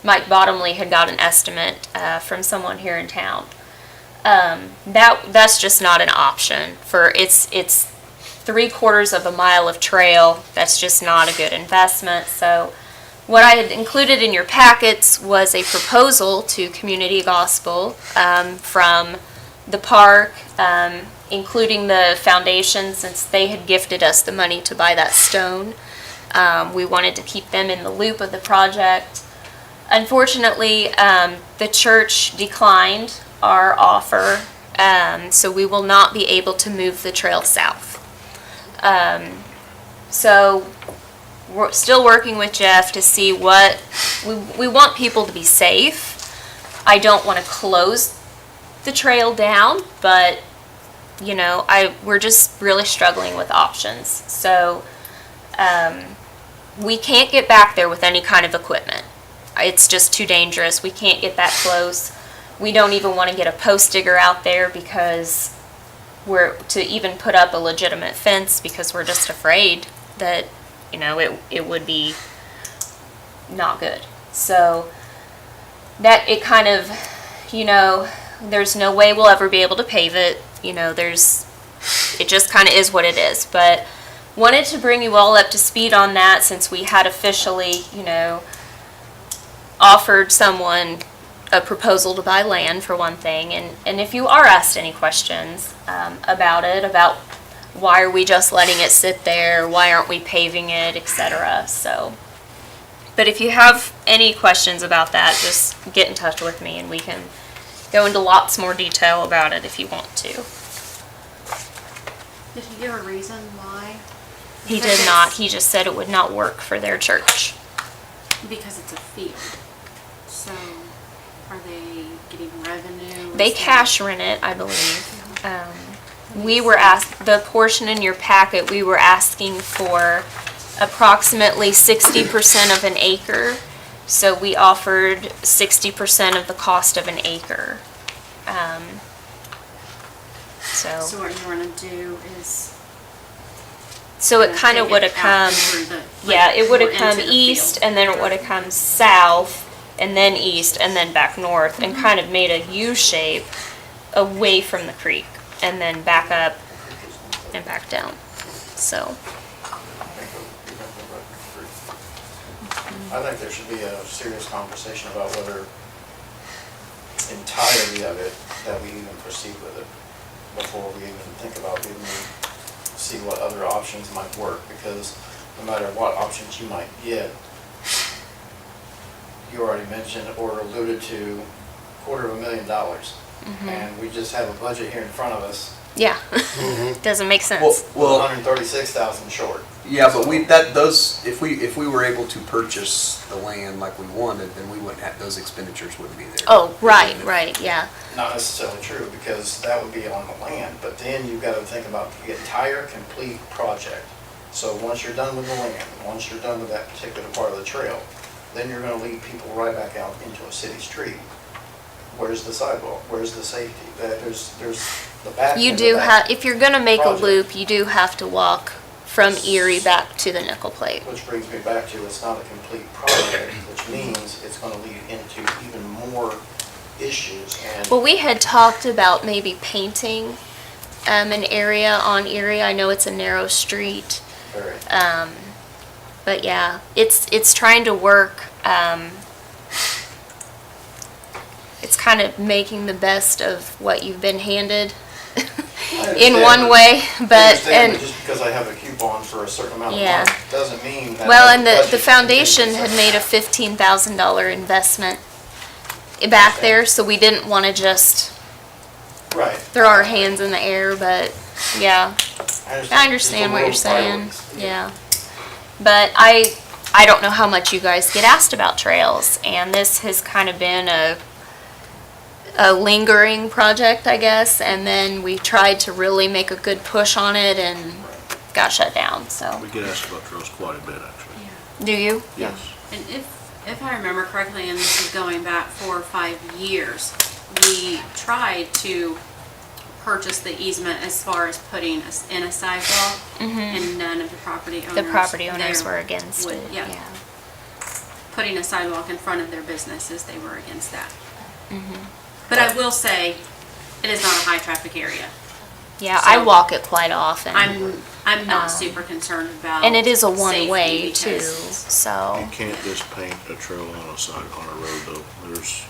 Mike Bottomley had got an estimate from someone here in town. That's just not an option for it's 3/4 of a mile of trail. That's just not a good investment. So what I had included in your packets was a proposal to Community Gospel from the park, including the foundation, since they had gifted us the money to buy that stone. We wanted to keep them in the loop of the project. Unfortunately, the church declined our offer, so we will not be able to move the trail south. So we're still working with Jeff to see what, we want people to be safe. I don't want to close the trail down, but, you know, we're just really struggling with options. So we can't get back there with any kind of equipment. It's just too dangerous. We can't get that close. We don't even want to get a post digger out there because to even put up a legitimate fence, because we're just afraid that, you know, it would be not good. So that it kind of, you know, there's no way we'll ever be able to pave it. You know, it just kind of is what it is. But wanted to bring you all up to speed on that, since we had officially, you know, offered someone a proposal to buy land, for one thing. And if you are asked any questions about it, about why are we just letting it sit there, why aren't we paving it, etc. So, but if you have any questions about that, just get in touch with me and we can go into lots more detail about it if you want to. Did he give a reason why? He did not. He just said it would not work for their church. Because it's a field. So, are they getting revenue? They cash rent it, I believe. We were asked, the portion in your packet, we were asking for approximately 60% of an acre. So we offered 60% of the cost of an acre. So what you want to do is... So it kind of would have come, yeah, it would have come east, and then it would have come south, and then east, and then back north, and kind of made a U shape away from the creek, and then back up and back down. So, I think there should be a serious conversation about whether entirety of it, that we even proceed with it before we even think about even see what other options might work, because no matter what options you might get, you already mentioned or alluded to $250,000. And we just have a budget here in front of us. yeah, doesn't make sense. Well, 136,000 short. Yeah, but if we were able to purchase the land like we wanted, then we wouldn't have, those expenditures wouldn't be there. Oh, right, yeah. Not necessarily true, because that would be on the land, but then you've got to think about the entire complete project. So once you're done with the land, once you're done with that particular part of the trail, then you're going to lead people right back out into a city street. Where's the sidewalk? Where's the safety? There's the back end You of do that have, if you're gonna make a project. loop, you do have to walk from Erie back to the nickel plate. Which brings me back to, it's not a complete project, which means it's going to lead into even more issues. And Well, we had talked about maybe painting an area on Erie. I know it's a narrow street. very, But yeah, it's trying to work, it's kind of making the best of what you've been handed in one way, but, just because I have a coupon for a certain amount of Yeah. money, doesn't mean that. well, I and have a the budget foundation had contingency. made a $15,000 investment back there, so we didn't want to just Right. throw our hands in the air, but yeah. I understand what you're saying, yeah. But I don't know how much you guys get asked about trails, and this has kind of been a lingering project, I guess, and then we tried to really make a good push on it and got shut down, so. We get asked about trails quite a bit, actually. Do you? Yes. And if I remember correctly, and this is going back 4 or 5 years, we tried to purchase the easement as far as putting in a sidewalk, and none of the property owners. The property owners there were against would- it, Yeah, yeah. putting a sidewalk in front of their businesses, they were against that. Mm-hmm. But I will say, it is not a high-traffic area. Yeah, I So- walk it quite often. I'm not super concerned about. And it is a safety one-way too, because so. You can't just paint a trail on a side, on a road though. There's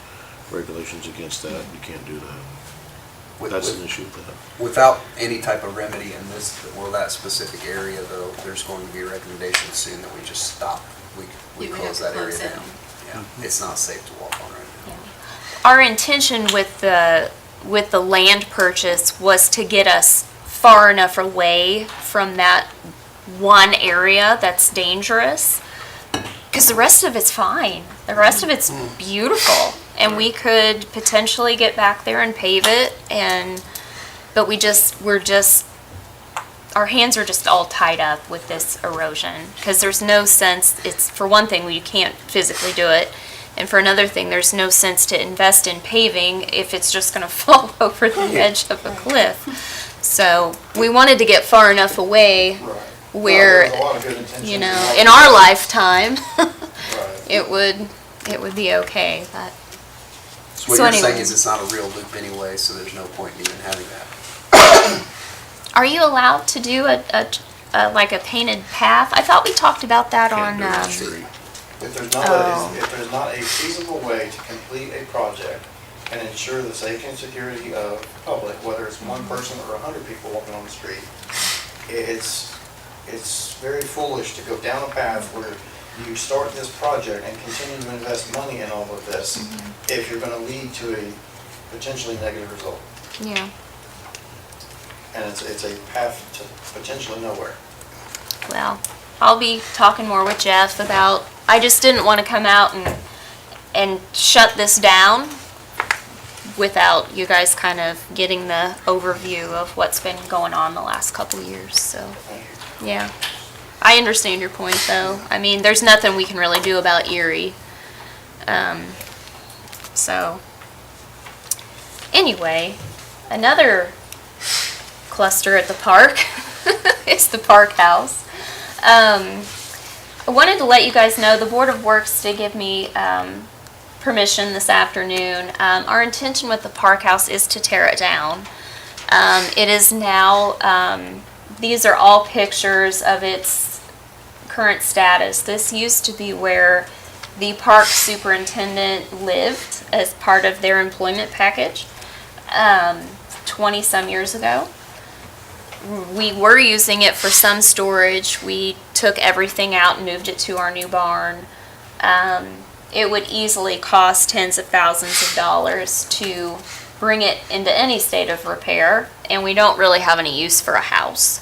regulations against that. You can't do that. That's an issue with that. Without any type of remedy in this, or that specific area though, there's going to be a recommendation soon that we just stop. We You would close have that to area close it. down. Yeah, it's not safe to walk on right now. Our intention with the land purchase was to get us far enough away from that one area that's dangerous, because the rest of it's fine. The rest of it's beautiful, and we could potentially get back there and pave it, but our hands are just all tied up with this erosion, because there's no sense, it's, for one thing, we can't physically do it, and for another thing, there's no sense to invest in paving if it's just gonna fall over the edge of a cliff. So, we wanted to get far enough away where, you know, in our lifetime, it would be okay, but. So what So you're saying anyway. is it's not a real loop anyway, so there's no point in even having that. Are you allowed to do like a painted path? I thought we talked about that Can't do on, the street. If there's Oh. if there's not a feasible way to complete a project and ensure the safety and security of the public, whether it's one person or 100 people walking on the street, it's very foolish to go down a path where you start this project and continue to invest money in all of this if you're going to lead to a potentially negative result. yeah. And it's a path to potentially nowhere. Well, I'll be talking more with Jeff about, I just didn't want to come out and shut this down without you guys kind of getting the overview of what's been going on the last couple of years, so, yeah. I understand your point, though. I mean, there's nothing we can really do about Erie. So, anyway, another cluster at the park is the park house. I wanted to let you guys know the Board of Works did give me permission this afternoon. Our intention with the park house is to tear it down. It is now, these are all pictures of its current status. This used to be where the park superintendent lived as part of their employment package 20-some years ago. We were using it for some storage. We took everything out and moved it to our new barn. It would easily cost tens of thousands of dollars to bring it into any state of repair, and we don't really have any use for a house.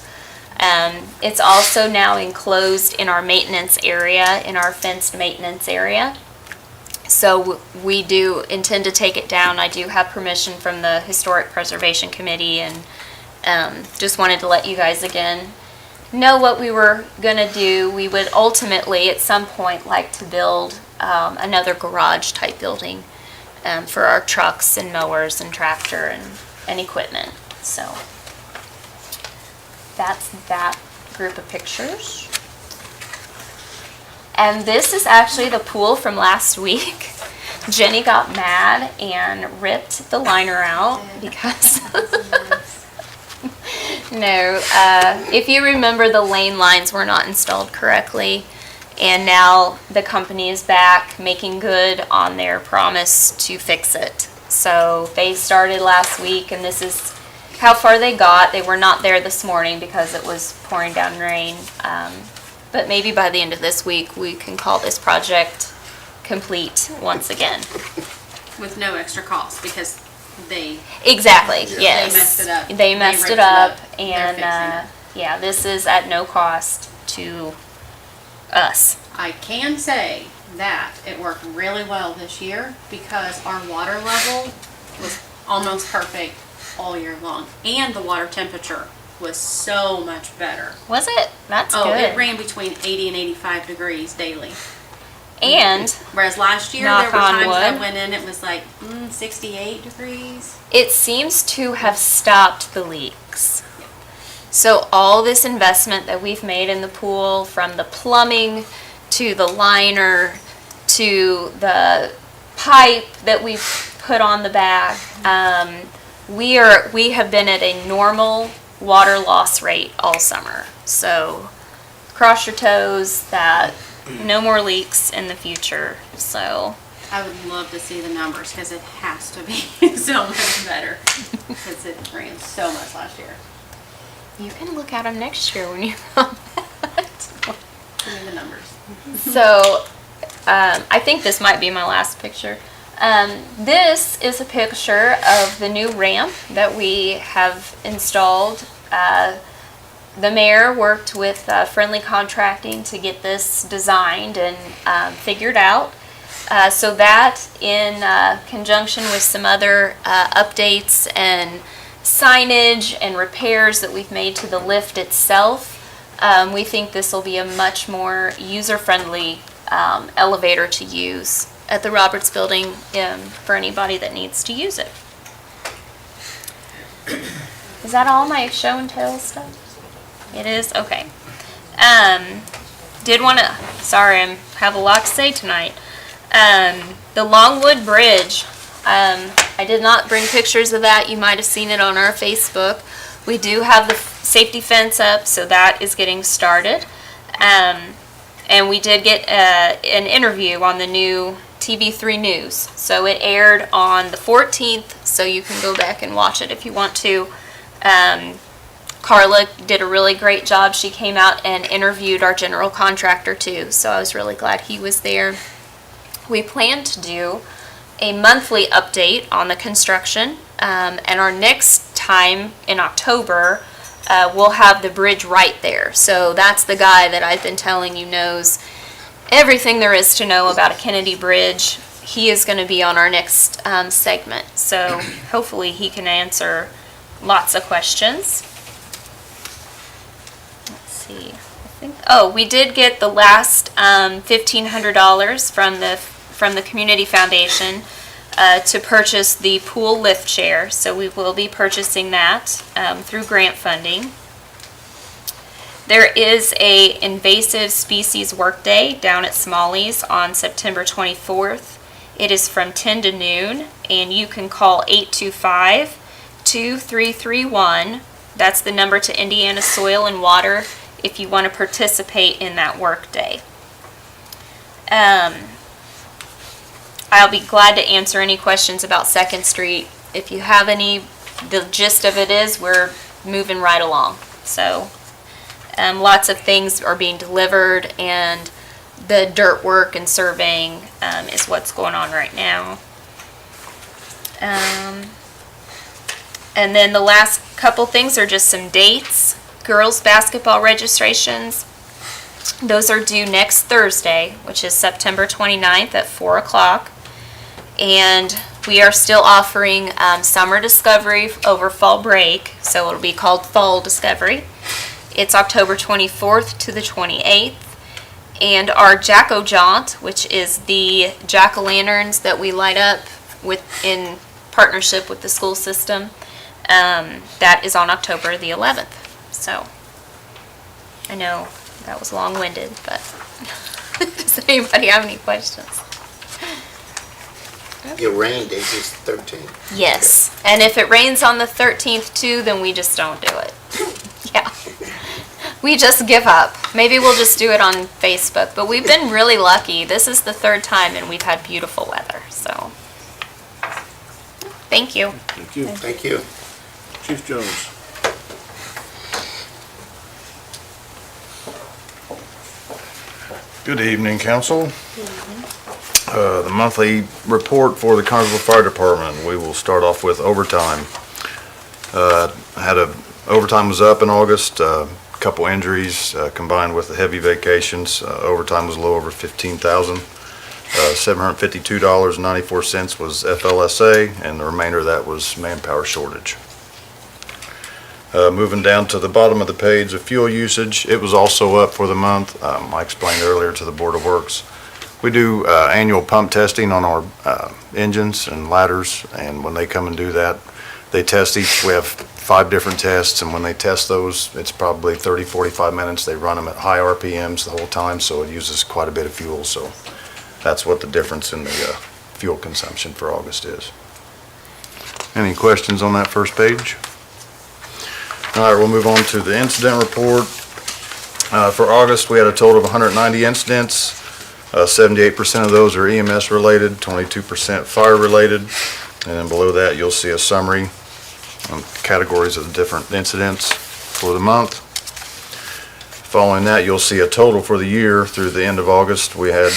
It's also now enclosed in our maintenance area, in our fenced maintenance area. So we do intend to take it down. I do have permission from the Historic Preservation Committee, and just wanted to let you guys again know what we were gonna do. We would ultimately, at some point, like to build another garage type building for our trucks and mowers and tractor and equipment. So that's that group of pictures. And this is actually the pool from last week. Jenny got mad and ripped the liner out because no, if you remember, the lane lines were not installed correctly, and now the company is back making good on their promise to fix it. So they started last week, and this is how far they got. They were not there this morning because it was pouring down rain, but maybe by the end of this week we can call this project complete once again. With no extra cost, because they Exactly, yes. They messed it up. They messed ripped it up, They're and, fixing yeah, this is at no cost to us. I can say that it worked really well this year because our water level was almost perfect all year long, and the water temperature was so much better. Was it? That's Oh, it good. ran between 80 and 85 degrees daily. And Whereas last year, Knock there were on times I wood. went in, it was like 68 degrees. it seems to have stopped the leaks. So all this investment that we've made in the pool, from the plumbing to the liner to the pipe that we've put on the back, we have been at a normal water loss rate all summer. So cross your toes that no more leaks in the future. So I would love to see the numbers because it has to be so much better because it ran so much last year. you can look at them next year when you come back. Give me the numbers. So, I think this might be my last picture. This is a picture of the new ramp that we have installed. The mayor worked with Friendly Contracting to get this designed and figured out. So that, in conjunction with some other updates and signage and repairs that we've made to the lift itself, we think this will be a much more user-friendly elevator to use at the Roberts Building for anybody that needs to use it. Is that all my show and tell stuff? It is? Okay. Did want to, sorry, I have a lot to say tonight. The Longwood Bridge. I did not bring pictures of that. You might have seen it on our Facebook. We do have the safety fence up, so that is getting started. And we did get an interview on the new TV3 News. So it aired on the 14th, so you can go back and watch it if you want to. Carla did a really great job. She came out and interviewed our general contractor too, so I was really glad he was there. We plan to do a monthly update on the construction, and our next time in October, we'll have the bridge right there. So that's the guy that I've been telling you knows everything there is to know about a Kennedy Bridge. He is going to be on our next segment, so hopefully he can answer lots of questions. Let's see. We did get the last $1,500 from the Community Foundation to purchase the pool lift chair. So we will be purchasing that through grant funding. There is a invasive species workday down at Smalley's on September 24th. It is from 10 to noon, and you can call 825-2331. That's the number to Indiana Soil and Water if you want to participate in that workday. I'll be glad to answer any questions about 2nd Street. If you have any, the gist of it is we're moving right along. So lots of things are being delivered, and the dirt work and surveying is what's going on right now. And then the last couple things are just some dates. Girls basketball registrations. Those are due next Thursday, which is September 29th at 4 o'clock. And we are still offering Summer Discovery over fall break, so it'll be called Fall Discovery. It's October 24th to the 28th. And our Jack-O-Jaunt, which is the jack-o'-lanterns that we light up in partnership with the school system, that is on October the 11th. So, I know that was long-winded, but does anybody have any questions? Your rain date is 13th. Yes, and if it rains on the 13th too, then we just don't do it. Yeah. We just give up. Maybe we'll just do it on Facebook, but we've been really lucky. This is the 3rd time and we've had beautiful weather, so. Thank you. Thank you. Thank you. Chief Jones. Good evening, council. The monthly report for the Connersville Fire Department. We will start off with overtime. Overtime was up in August. Couple injuries combined with the heavy vacations. Overtime was a little over $15,000. $752.94 was FLSA, and the remainder of that was manpower shortage. Moving down to the bottom of the page, the fuel usage, it was also up for the month. I explained earlier to the Board of Works We do annual pump testing on our engines and ladders, and when they come and do that, they test each. We have 5 different tests, and when they test those, it's probably 30, 45 minutes. They run them at high RPMs the whole time, so it uses quite a bit of fuel. So that's what the difference in the fuel consumption for August is. Any questions on that first page? All right, we'll move on to the incident report. For August, we had a total of 190 incidents. 78% of those are EMS related, 22% fire related. And then below that, you'll see a summary on categories of the different incidents for the month. Following that, you'll see a total for the year through the end of August. We have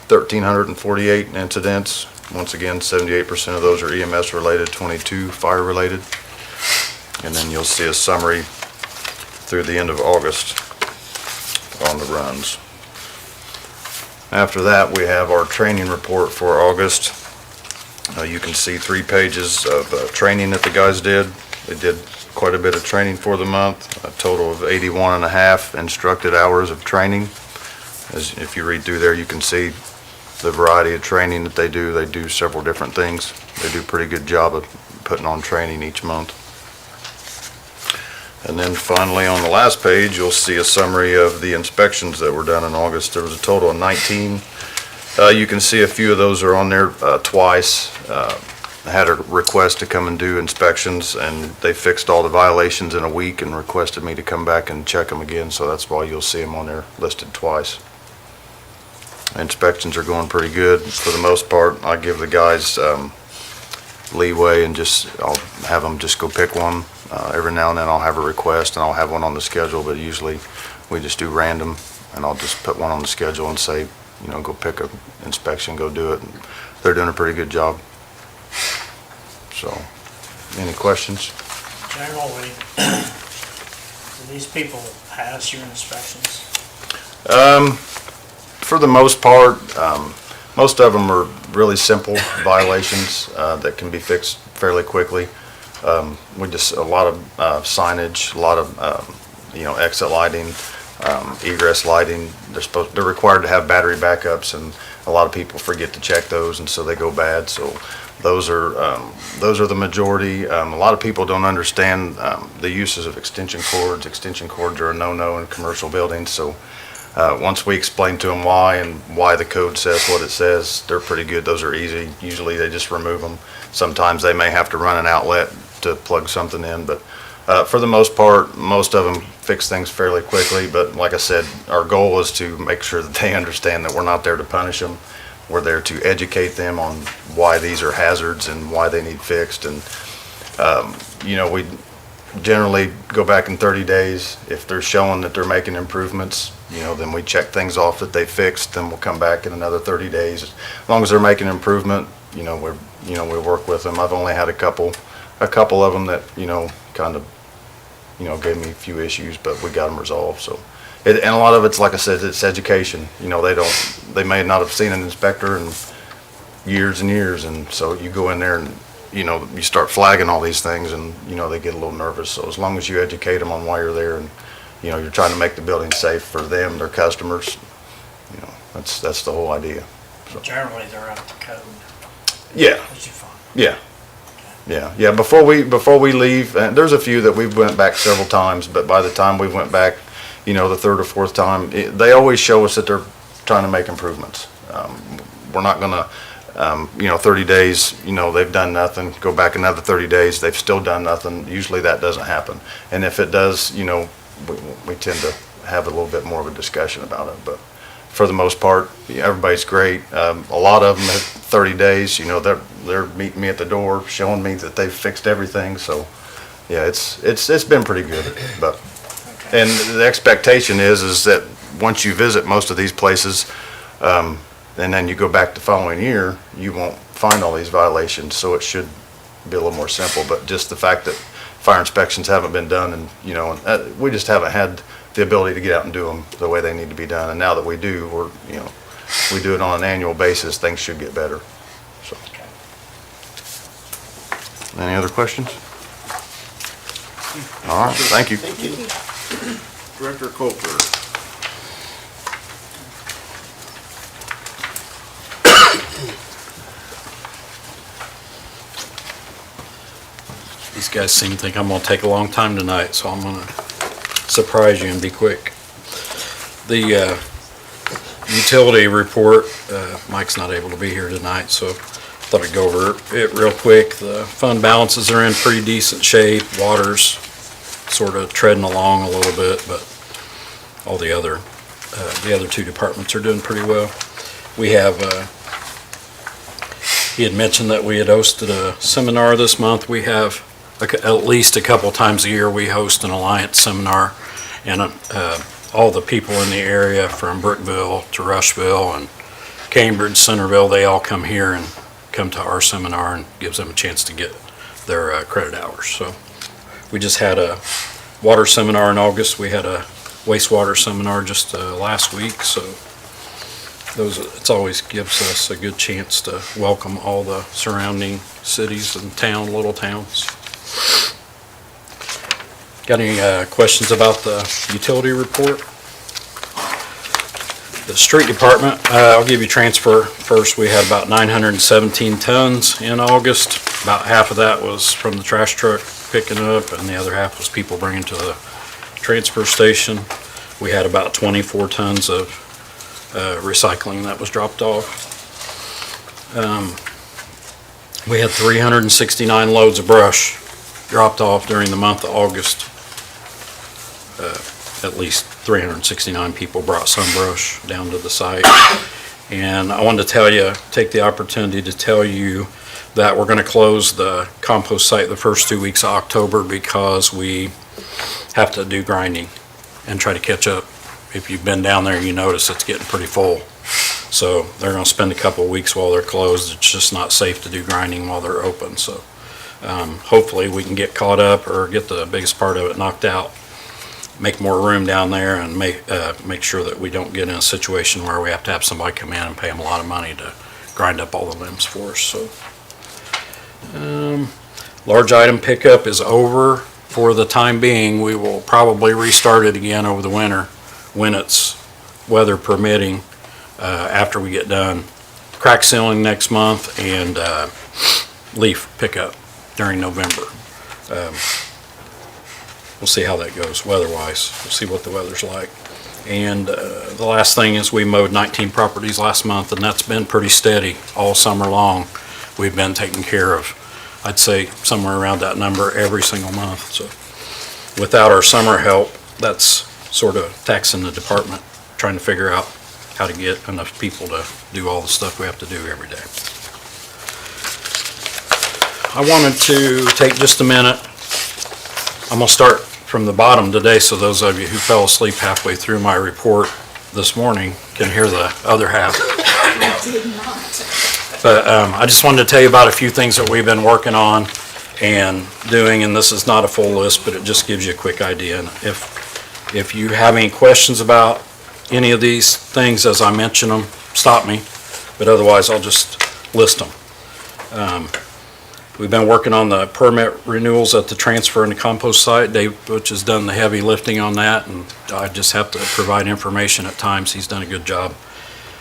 1,348 incidents. Once again, 78% of those are EMS related, 22 fire related. And then you'll see a summary through the end of August on the runs. After that, we have our training report for August. You can see 3 pages of training that the guys did. They did quite a bit of training for the month, a total of 81 and a half instructed hours of training. As if you read through there, you can see the variety of training that they do. They do several different things. They do a pretty good job of putting on training each month. And then finally, on the last page, you'll see a summary of the inspections that were done in August. There was a total of 19. You can see a few of those are on there twice. I had a request to come and do inspections, and they fixed all the violations in a week and requested me to come back and check them again, so that's why you'll see them on there listed twice. Inspections are going pretty good. For the most part, I give the guys leeway and I'll have them just go pick one. Every now and then I'll have a request and I'll have one on the schedule, but usually we just do random, and I'll just put one on the schedule and say, go pick an inspection, go do it. And they're doing a pretty good job. So, any questions? Generally, do these people pass your inspections? For the most part, most of them are really simple violations that can be fixed fairly quickly. We just, a lot of signage, a lot of, exit lighting, egress lighting. They're required to have battery backups, and a lot of people forget to check those, and so they go bad. So those are the majority. A lot of people don't understand the uses of extension cords. Extension cords are a no-no in commercial buildings. So once we explain to them why and why the code says what it says, they're pretty good. Those are easy. Usually they just remove them. Sometimes they may have to run an outlet to plug something in, but for the most part, most of them fix things fairly quickly. But like I said, our goal is to make sure that they understand that we're not there to punish them. We're there to educate them on why these are hazards and why they need fixed. And we generally go back in 30 days. If they're showing that they're making improvements, then we check things off that they fixed. Then we'll come back in another 30 days. As long as they're making improvement, we work with them. I've only had a couple of them that kind of gave me a few issues, but we got them resolved. So, and a lot of it's, like I said, it's education. They may not have seen an inspector in years and years, and so you go in there and you start flagging all these things, and they get a little nervous. So as long as you educate them on why you're there, and you're trying to make the building safe for them, their customers, that's the whole idea. So. Generally, they're up to code. Yeah. Which you find. Yeah. Yeah. Before we leave, there's a few that we've went back several times, but by the time we went back, the third or fourth time, they always show us that they're trying to make improvements. We're not gonna, 30 days, they've done nothing, go back another 30 days, they've still done nothing. Usually that doesn't happen. And if it does, we tend to have a little bit more of a discussion about it. But for the most part, everybody's great. A lot of them at 30 days, they're meeting me at the door, showing me that they've fixed everything. So, yeah, it's been pretty good. But and the expectation is that once you visit most of these places, and then you go back the following year, you won't find all these violations. So it should be a little more simple. But just the fact that fire inspections haven't been done, and we just haven't had the ability to get out and do them the way they need to be done. And now that we do, we do it on an annual basis, things should get better. So, any other questions? All right, thank you. Thank you. Director Coulter. These guys seem to think I'm gonna take a long time tonight, so I'm gonna surprise you and be quick. The utility report, Mike's not able to be here tonight, so thought I'd go over it real quick. The fund balances are in pretty decent shape. Water's sort of treading along a little bit, but all the other two departments are doing pretty well. We have, he had mentioned that we had hosted a seminar this month. We have at least a couple times a year, we host an Alliance seminar, and all the people in the area from Brookville to Rushville and Cambridge, Centerville, they all come here and come to our seminar, and gives them a chance to get their credit hours. So we just had a water seminar in August. We had a wastewater seminar just last week. So it always gives us a good chance to welcome all the surrounding cities and little towns. Got any questions about the utility report? The street department, I'll give you transfer first. We had about 917 tons in August. About half of that was from the trash truck picking up, and the other half was people bringing to the transfer station. We had about 24 tons of recycling that was dropped off. We had 369 loads of brush dropped off during the month of August. At least 369 people brought some brush down to the site. And I wanted to take the opportunity to tell you that we're going to close the compost site the first 2 weeks of October because we have to do grinding and try to catch up. If you've been down there, you notice it's getting pretty full. So they're going to spend a couple of weeks while they're closed. It's just not safe to do grinding while they're open. So hopefully we can get caught up or get the biggest part of it knocked out, make more room down there, and make sure that we don't get in a situation where we have to have somebody come in and pay them a lot of money to grind up all the limbs for us. So large item pickup is over for the time being. We will probably restart it again over the winter when it's weather permitting, after we get done crack sealing next month and leaf pickup during November. We'll see how that goes weather-wise. We'll see what the weather's like. And the last thing is we mowed 19 properties last month, and that's been pretty steady all summer long. We've been taking care of, I'd say, somewhere around that number every single month. So without our summer help, that's sort of taxing the department, trying to figure out how to get enough people to do all the stuff we have to do every day. I wanted to take just a minute. I'm going to start from the bottom today, so those of you who fell asleep halfway through my report this morning can hear the other half. But I just wanted to tell you about a few things that we've been working on and doing, and this is not a full list, but it just gives you a quick idea. And if you have any questions about any of these things as I mention them, stop me, but otherwise I'll just list them. We've been working on the permit renewals at the transfer and the compost site. Dave Butch has done the heavy lifting on that, and I just have to provide information at times. He's done a good job.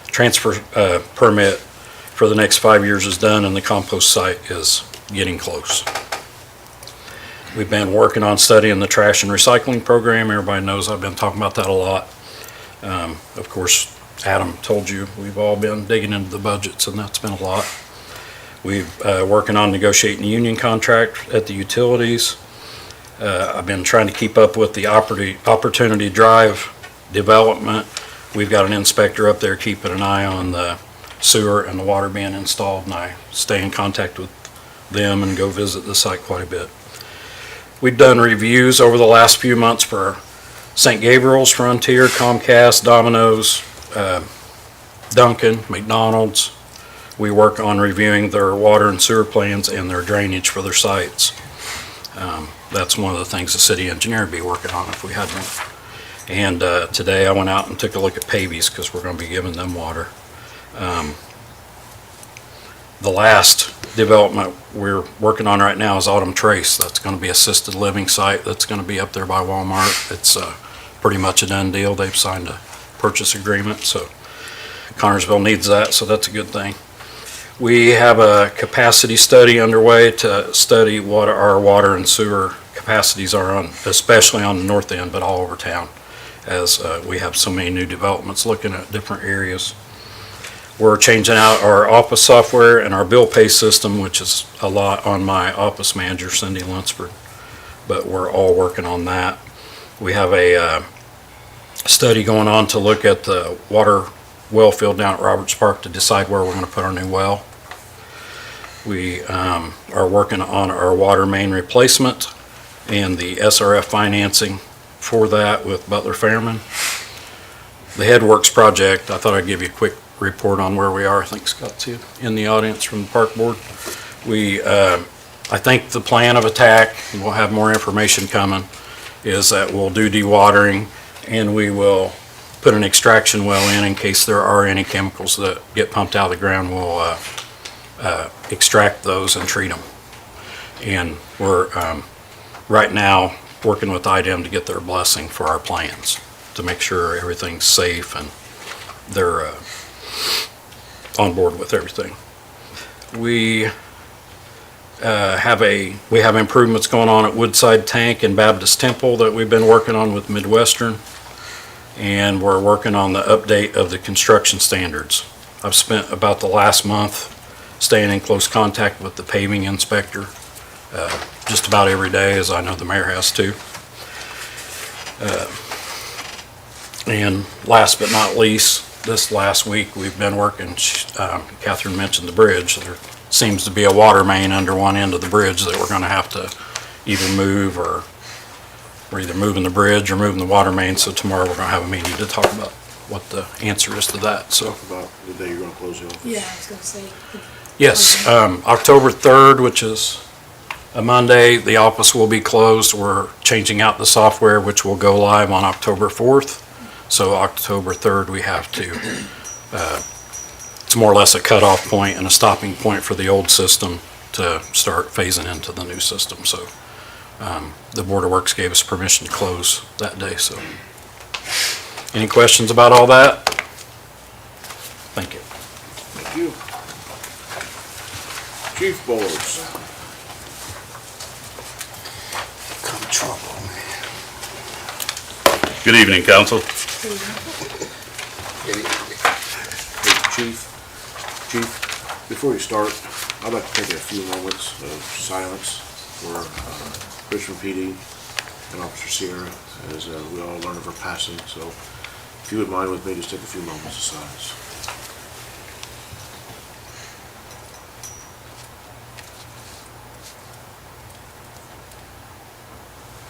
Transfer permit for the next 5 years is done, and the compost site is getting close. We've been working on studying the trash and recycling program. Everybody knows I've been talking about that a lot. Of course, Adam told you we've all been digging into the budgets, and that's been a lot. We've working on negotiating a union contract at the utilities. I've been trying to keep up with the Opportunity Drive development. We've got an inspector up there keeping an eye on the sewer and the water being installed, and I stay in contact with them and go visit the site quite a bit. We've done reviews over the last few months for St. Gabriel's, Frontier, Comcast, Domino's, Duncan, McDonald's. We work on reviewing their water and sewer plans and their drainage for their sites. That's one of the things the city engineer would be working on if we had one. And today I went out and took a look at Pavies because we're going to be giving them water. The last development we're working on right now is Autumn Trace. That's going to be assisted living site that's going to be up there by Walmart. It's pretty much a done deal. They've signed a purchase agreement, so Connersville needs that, so that's a good thing. We have a capacity study underway to study what our water and sewer capacities are on, especially on the north end, but all over town, as we have so many new developments looking at different areas. We're changing out our office software and our bill pay system, which is a lot on my office manager, Cindy Lunsford, but we're all working on that. We have a study going on to look at the water well field down at Roberts Park to decide where we're going to put our new well. We are working on our water main replacement and the SRF financing for that with Butler Fairman. The Headworks project, I thought I'd give you a quick report on where we are. I think Scott's here in the audience from the park board. I think the plan of attack, and we'll have more information coming, is that we'll do dewatering and we will put an extraction well in case there are any chemicals that get pumped out of the ground. We'll extract those and treat them. And we're right now working with IDEM to get their blessing for our plans to make sure everything's safe and they're on board with everything. We have improvements going on at Woodside Tank and Baptist Temple that we've been working on with Midwestern, and we're working on the update of the construction standards. I've spent about the last month staying in close contact with the paving inspector just about every day, as I know the mayor has too. And last but not least, this last week we've been working, Catherine mentioned the bridge. There seems to be a water main under one end of the bridge that we're going to have to either move, or we're either moving the bridge or moving the water main. So tomorrow we're going to have a meeting to talk about what the answer is to that. So Talk about the day you're gonna close the office. Yeah, I was gonna say. yes, October 3rd, which is a Monday, the office will be closed. We're changing out the software, which will go live on October 4th. So October 3rd, we have to, it's more or less a cutoff point and a stopping point for the old system to start phasing into the new system. So the Board of Works gave us permission to close that day. So any questions about all that? Thank you. Thank you. Chief Boards. Come trouble. Good evening, council. Hey, Chief, before you start, I'd like to take a few moments of silence for Richmond PD and Officer Sierra, as we all learn of her passing. So if you would mind with me, just take a few moments of silence.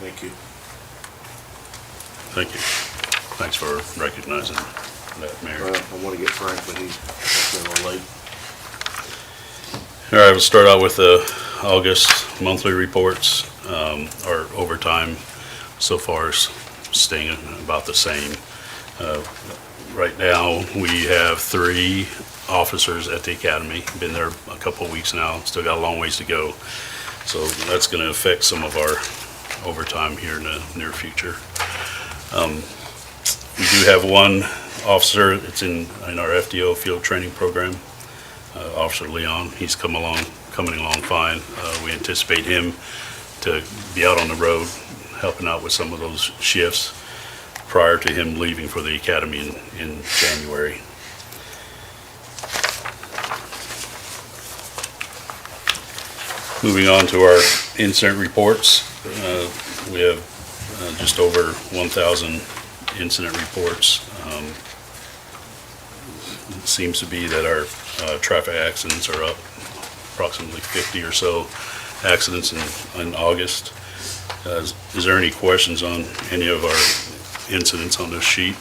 Thank you. Thank you. Thanks for recognizing that, Mayor. Well, I want to get Frank, but he's been a little late. All right, we'll start out with the August monthly reports. Our overtime so far is staying about the same. Right now, we have 3 officers at the academy. Been there a couple of weeks now, still got a long ways to go. So that's going to affect some of our overtime here in the near future. We do have one officer that's in our FDO field training program, Officer Leon. He's coming along fine. We anticipate him to be out on the road helping out with some of those shifts prior to him leaving for the academy in January. Moving on to our incident reports, we have just over 1,000 incident reports. It seems to be that our traffic accidents are up approximately 50 or so accidents in August. Is there any questions on any of our incidents on this sheet?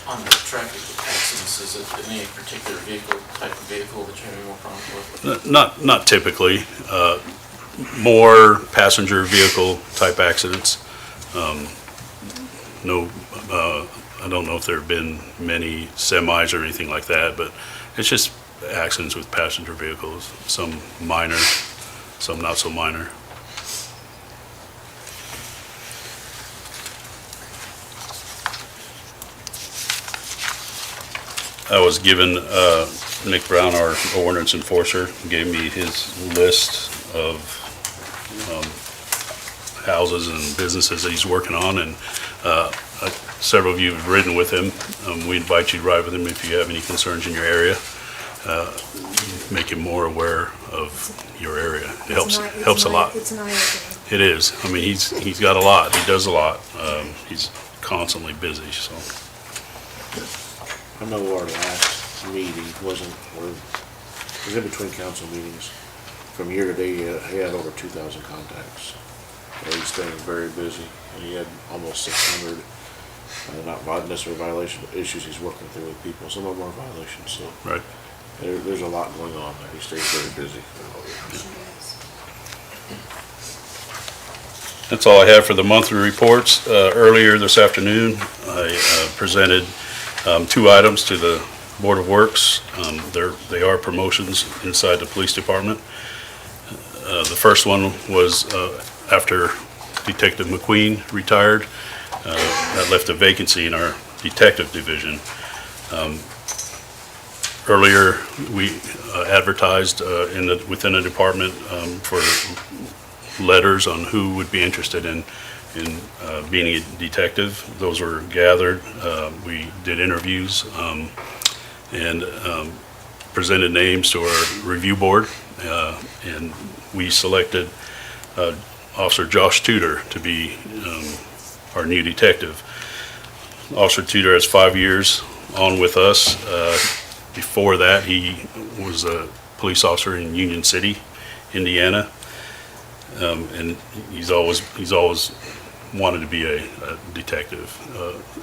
On the traffic accidents, is it any particular type of vehicle that you're having more problems with? Not typically. More passenger vehicle type accidents. No, I don't know if there have been many semis or anything like that, but it's just accidents with passenger vehicles. Some minor, some not so minor. I was given, Nick Brown, our ordinance enforcer, gave me his list of houses and businesses that he's working on, and several of you have ridden with him. We invite you to ride with him if you have any concerns in your area. Make him more aware of your area. It helps a lot. It's an eye-opener. It is. I mean, he's got a lot. He does a lot. He's constantly busy, so. I know our last meeting was in between council meetings. From year to date, he had over 2,000 contacts. So he's staying very busy, and he had almost 600, not necessarily violation, but issues he's working through with people. Some of them are violations, so. Right. There's a lot going on there. He stays very busy. That's all I have for the monthly reports. Earlier this afternoon, I presented 2 items to the Board of Works. They are promotions inside the police department. The first one was after Detective McQueen retired. That left a vacancy in our detective division. Earlier, we advertised within the department for letters on who would be interested in being a detective. Those were gathered. We did interviews and presented names to our review board, and we selected Officer Josh Tudor to be our new detective. Officer Tudor has 5 years on with us. Before that, he was a police officer in Union City, Indiana, and he's always wanted to be a detective.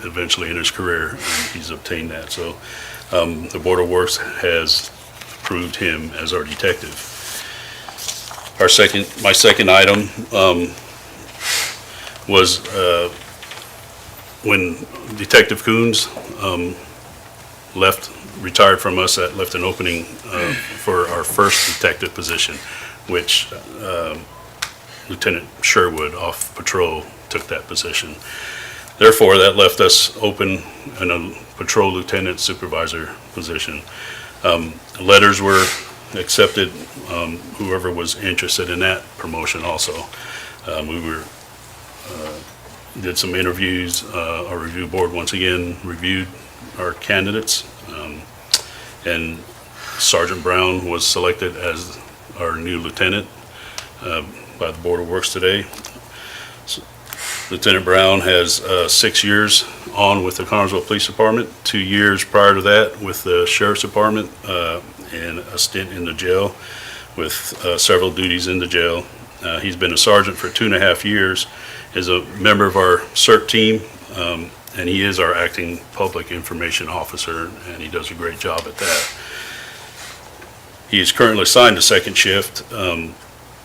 Eventually in his career, he's obtained that. So the Board of Works has approved him as our detective. My second item was when Detective Coons retired from us, that left an opening for our first detective position, which Lieutenant Sherwood off patrol took that position. Therefore, that left us open in a patrol lieutenant supervisor position. Letters were accepted, whoever was interested in that promotion also. Did some interviews. Our review board once again reviewed our candidates, and Sergeant Brown was selected as our new lieutenant by the Board of Works today. Lieutenant Brown has 6 years on with the Connersville Police Department, 2 years prior to that with the Sheriff's Department, and a stint in the jail with several duties in the jail. He's been a sergeant for 2.5 years, is a member of our CERT team, and he is our acting public information officer, and he does a great job at that. He is currently assigned to second shift,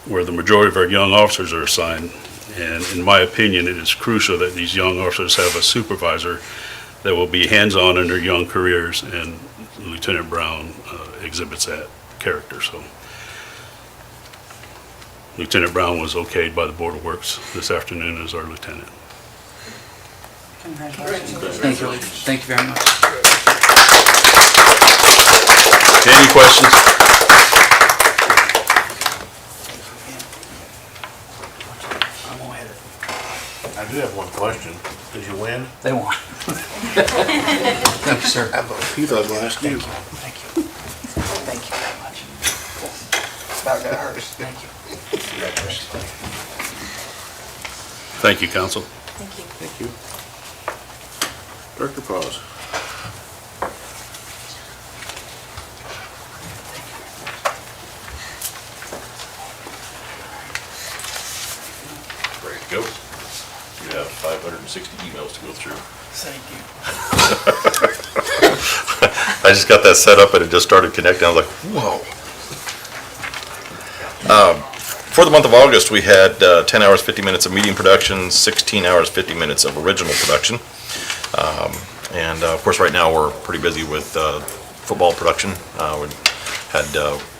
where the majority of our young officers are assigned. And in my opinion, it is crucial that these young officers have a supervisor that will be hands-on in their young careers, and Lieutenant Brown exhibits that character. So Lieutenant Brown was okayed by the Board of Works this afternoon as our lieutenant. Congratulations. Thank you. Thank you very much. Any questions? I do have one question. Did you win? They won. Thank you, sir. You thought I asked you. Thank you. Thank you very much. About got hurt. Thank you. Thank you, Council. Thank you. Thank you. Director Pause. Ready to go? You have 560 emails to go through. Thank you. I just got that set up and it just started connecting. I was like, whoa. For the month of August, we had 10 hours, 50 minutes of media production, 16 hours, 50 minutes of original production. And of course, right now, we're pretty busy with football production. We had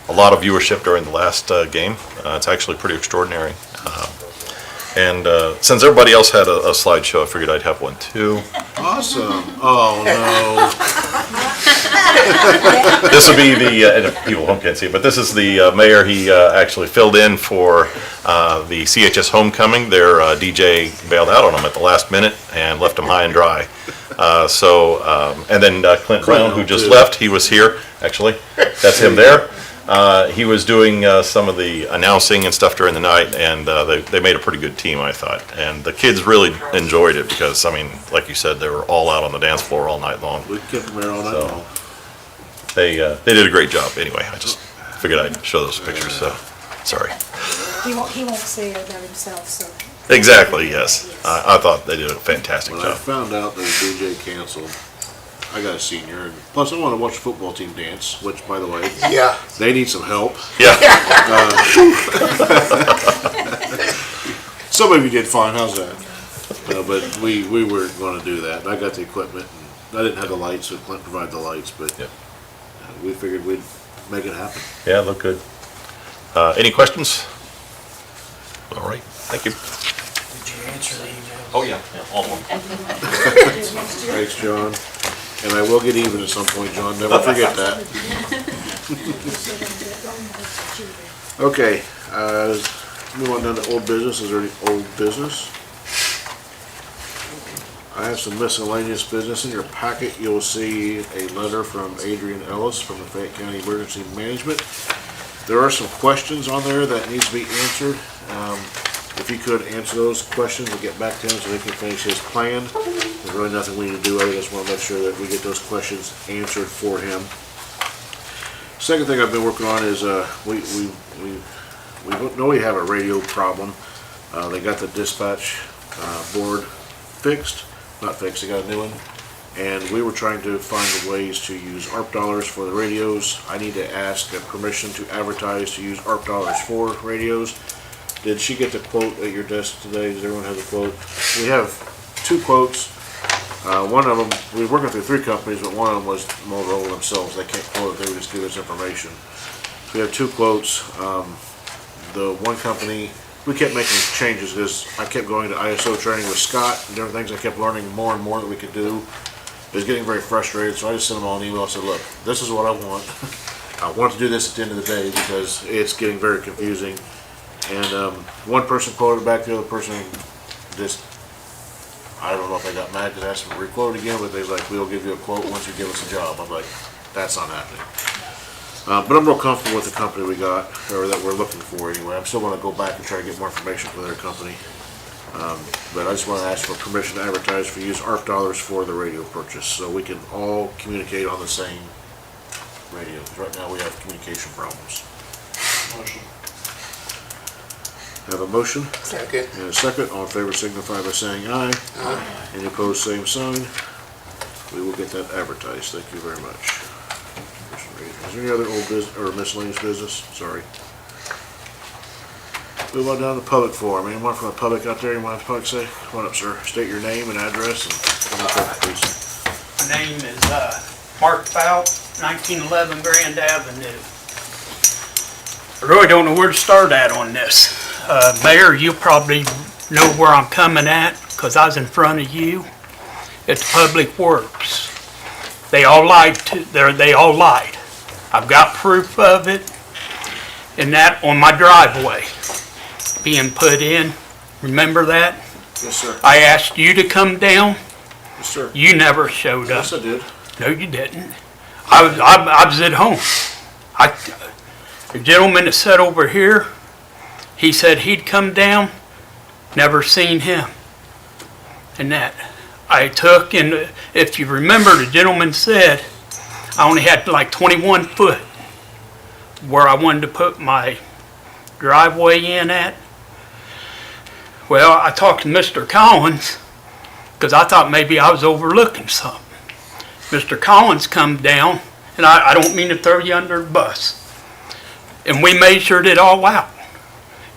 a lot of viewership during the last game. It's actually pretty extraordinary. And since everybody else had a slideshow, I figured I'd have one too. Awesome. Oh, no. This would be the, and if people at home can't see it, but this is the mayor. He actually filled in for the CHS homecoming. Their DJ bailed out on them at the last minute and left them high and dry. And then Clint Brown, who just left, he was here, actually. That's him there. He was doing some of the announcing and stuff during the night, and they made a pretty good team, I thought. And the kids really enjoyed it because, I mean, like you said, they were all out on the dance floor all night long. We kept them there all night long. They did a great job. Anyway, I just figured I'd show those pictures. So, sorry. He won't say it about himself, so. Exactly. Yes. I thought they did a fantastic When I job. found out that the DJ canceled, I got a senior, and plus I want to watch the football team dance, which, by the way, Yeah. they need some help. Yeah. Some of you did fine, how's that? But we were going to do that. I got the equipment, and I didn't have the lights, so Clint provided the lights, but Yep. we figured we'd make it happen. Yeah, look good. Any questions? All right. Thank you. Did you answer the email? Oh yeah, all of them. Thanks, John. And I will get even at some point, John, never forget that. Okay, move on down to old business. Is there any old business? I have some miscellaneous business. In your packet, you'll see a letter from Adrian Ellis from the Fayette County Emergency Management. There are some questions on there that needs to be answered. If you could answer those questions and get back to him so he can finish his plan. There's really nothing we need to do. I just want to make sure that we get those questions answered for him. Second thing I've been working on is we know we have a radio problem. They got the dispatch board fixed. Not fixed, they got a new one. And we were trying to find ways to use ARP dollars for the radios. I need to ask permission to advertise to use ARP dollars for radios. Did she get the quote at your desk today? Does everyone have the quote? We have two quotes. One of them, we were working through three companies, but one of them was Motorola themselves. They can't quote it, they would just give us information. So we have two quotes. The one company, we kept making changes because I kept going to ISO training with Scott and different things. I kept learning more and more that we could do. It was getting very frustrated, so I just sent them all an email and said, look, this is what I want. I want to do this at the end of the day because it's getting very confusing. And one person quoted back, the other person just, I don't know if they got mad because I asked them to re-quote again, but they was like, we'll give you a quote once you give us a job. I'm like, that's not happening. But I'm real comfortable with the company we got, or that we're looking for anyway. I'm still going to go back and try to get more information from their company. But I just want to ask for permission to advertise for use ARP dollars for the radio purchase, so we can all communicate on the same radio. 'Cause right now we have communication problems. Motion. Have a motion Second. and a second. All in favor signify by saying aye. Aye. Any opposed, same sign. We will get that advertised. Thank you very much. Is there any other old business or miscellaneous business? Sorry. Move on down to public forum. Anyone from the public out there? You want the public say? Come on up, sir. State your name and address and come up, please. My name is Mark Fout, 1911 Grand Avenue. I really don't know where to start at on this. Mayor, you probably know where I'm coming at because I was in front of you. It's Public Works. They all lied. They all lied. I've got proof of it, and that on my driveway being put in. Remember that? Yes, sir. I asked you to come down. Yes, sir. You never showed up. Yes, I did. No, you didn't. I was at home. The gentleman that sat over here, he said he'd come down, never seen him. And that, I took, and if you remember, the gentleman said I only had like 21 foot where I wanted to put my driveway in at. Well, I talked to Mr. Collins, because I thought maybe I was overlooking something. Mr. Collins come down, and I don't mean to throw you under the bus, and we measured it all out.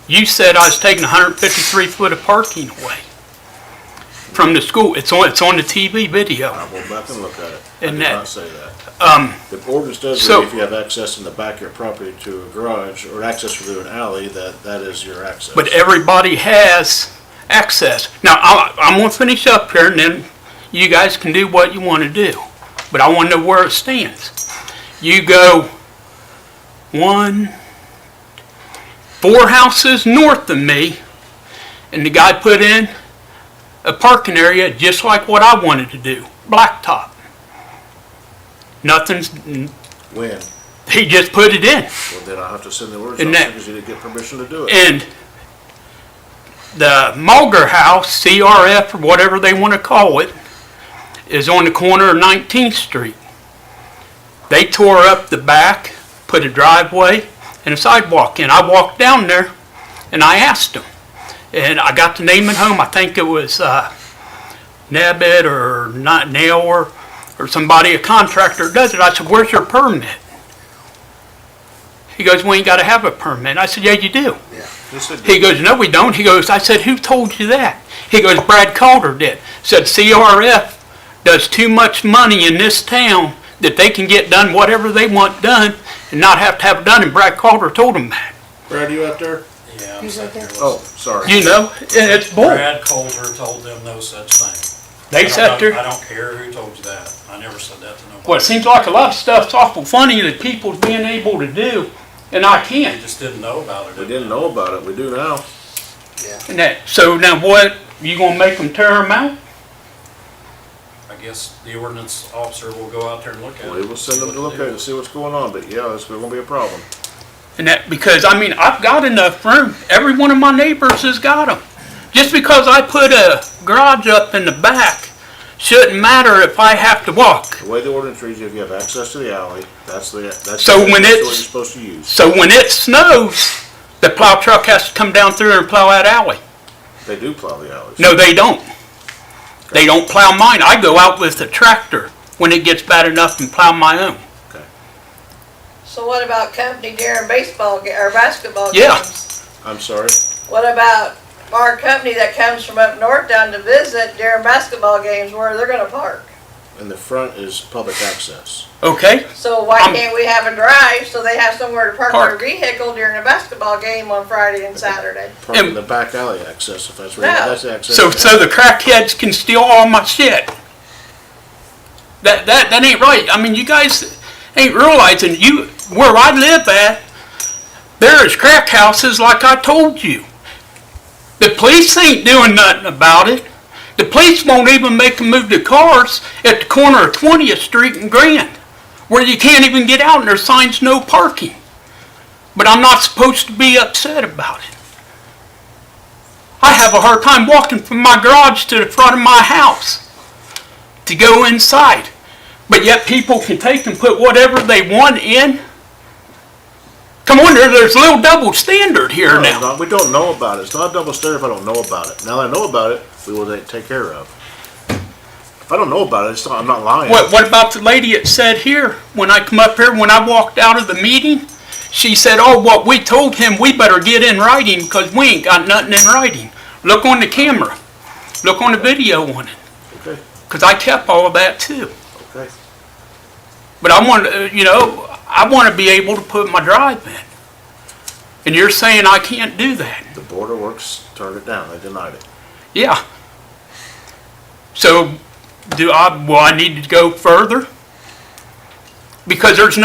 You said I was taking 153 foot of parking away from the school. It's on the TV video. I'll go back and look at it. I And did that- not say that. The ordinance does so- read if you have access in the back of your property to a garage or access through an alley, that is your access. But everybody has access. Now, I'm going to finish up here, and then you guys can do what you want to do. but I want to know where it stands. You go 4 houses north of me, and the guy put in a parking area just like what I wanted to do, blacktop. Nothing's, When? he just put it in. Well, then I'll have to send the orders And out that- because you didn't get permission to do it. And the Mulger House, CRF or whatever they want to call it, is on the corner of 19th Street. They tore up the back, put a driveway and a sidewalk in. I walked down there and I asked them. And I got the name at home. I think it was Nebbit or not Nail or somebody, a contractor that does it. I said, where's your permit? He goes, we ain't got to have a permit. I said, yeah, you do. He goes, no, we don't. He goes, I said, who told you that? He goes, Brad Calder did. Said CRF does too much money in this town that they can get done whatever they want done and not have to have it done. And Brad Calder told him that. Brad, you out there? Yeah, I'm He's sitting right there. here Oh, listening. sorry. You know, and it's bull. Brad Colder told them no such thing. They sat there. I don't care who told you that. I never said that to nobody. Well, it seems like a lot of stuff's awful funny that people's being able to do, and I They can't. just didn't know about it. We didn't know about it. We do now. And that, so now what, you gonna make them tear them out? I guess the ordinance officer will go out there and look at it. We will send them to look at it and see what's going on, but yeah, it's gonna be a problem. And that, because, I mean, I've got enough room. Every one of my neighbors has got them. Just because I put a garage up in the back shouldn't matter if I have to walk. The way the ordinance reads, if you have access to the alley, that's So when that's what it's- you're supposed to use. So when it snows, the plow truck has to come down through and plow that alley. They do plow the alleys. No, they don't. They don't plow mine. I go out with the tractor when it gets bad enough and plow my own. So what about company during baseball or basketball Yeah. games? I'm sorry? What about our company that comes from up north down to visit during basketball games, where they're gonna park? In the front is public access. Okay? So why can't we have a drive so they have somewhere to park their Park. vehicle during a basketball game on Friday and Saturday? Park in the back alley access, if that's where, No. that's access. So the crackheads can steal all my shit. That ain't right. I mean, you guys ain't realizing where I live at, there is crack houses like I told you. The police ain't doing nothing about it. The police won't even make them move the cars at the corner of 20th Street and Grand, where you can't even get out and there's signs no parking. But I'm not supposed to be upset about it. I have a hard time walking from my garage to the front of my house to go inside. But yet people can take and put whatever they want in. Come on, there's a little double standard here No, it's now. not. We don't know about it. It's not a double standard if I don't know about it. Now that I know about it, we will take care of. If I don't know about it, I'm not lying. What about the lady that said here, when I come up here, when I walked out of the meeting, she said, oh, what we told him, we better get in writing because we ain't got nothing in writing. Look on the camera. Look on the video on it. Okay. Because I kept all of that too. Okay. But I want to, I want to be able to put my drive in. And you're saying I can't do that. The Board of Works turned it down. They denied it. Yeah. So I need to go further? Because there's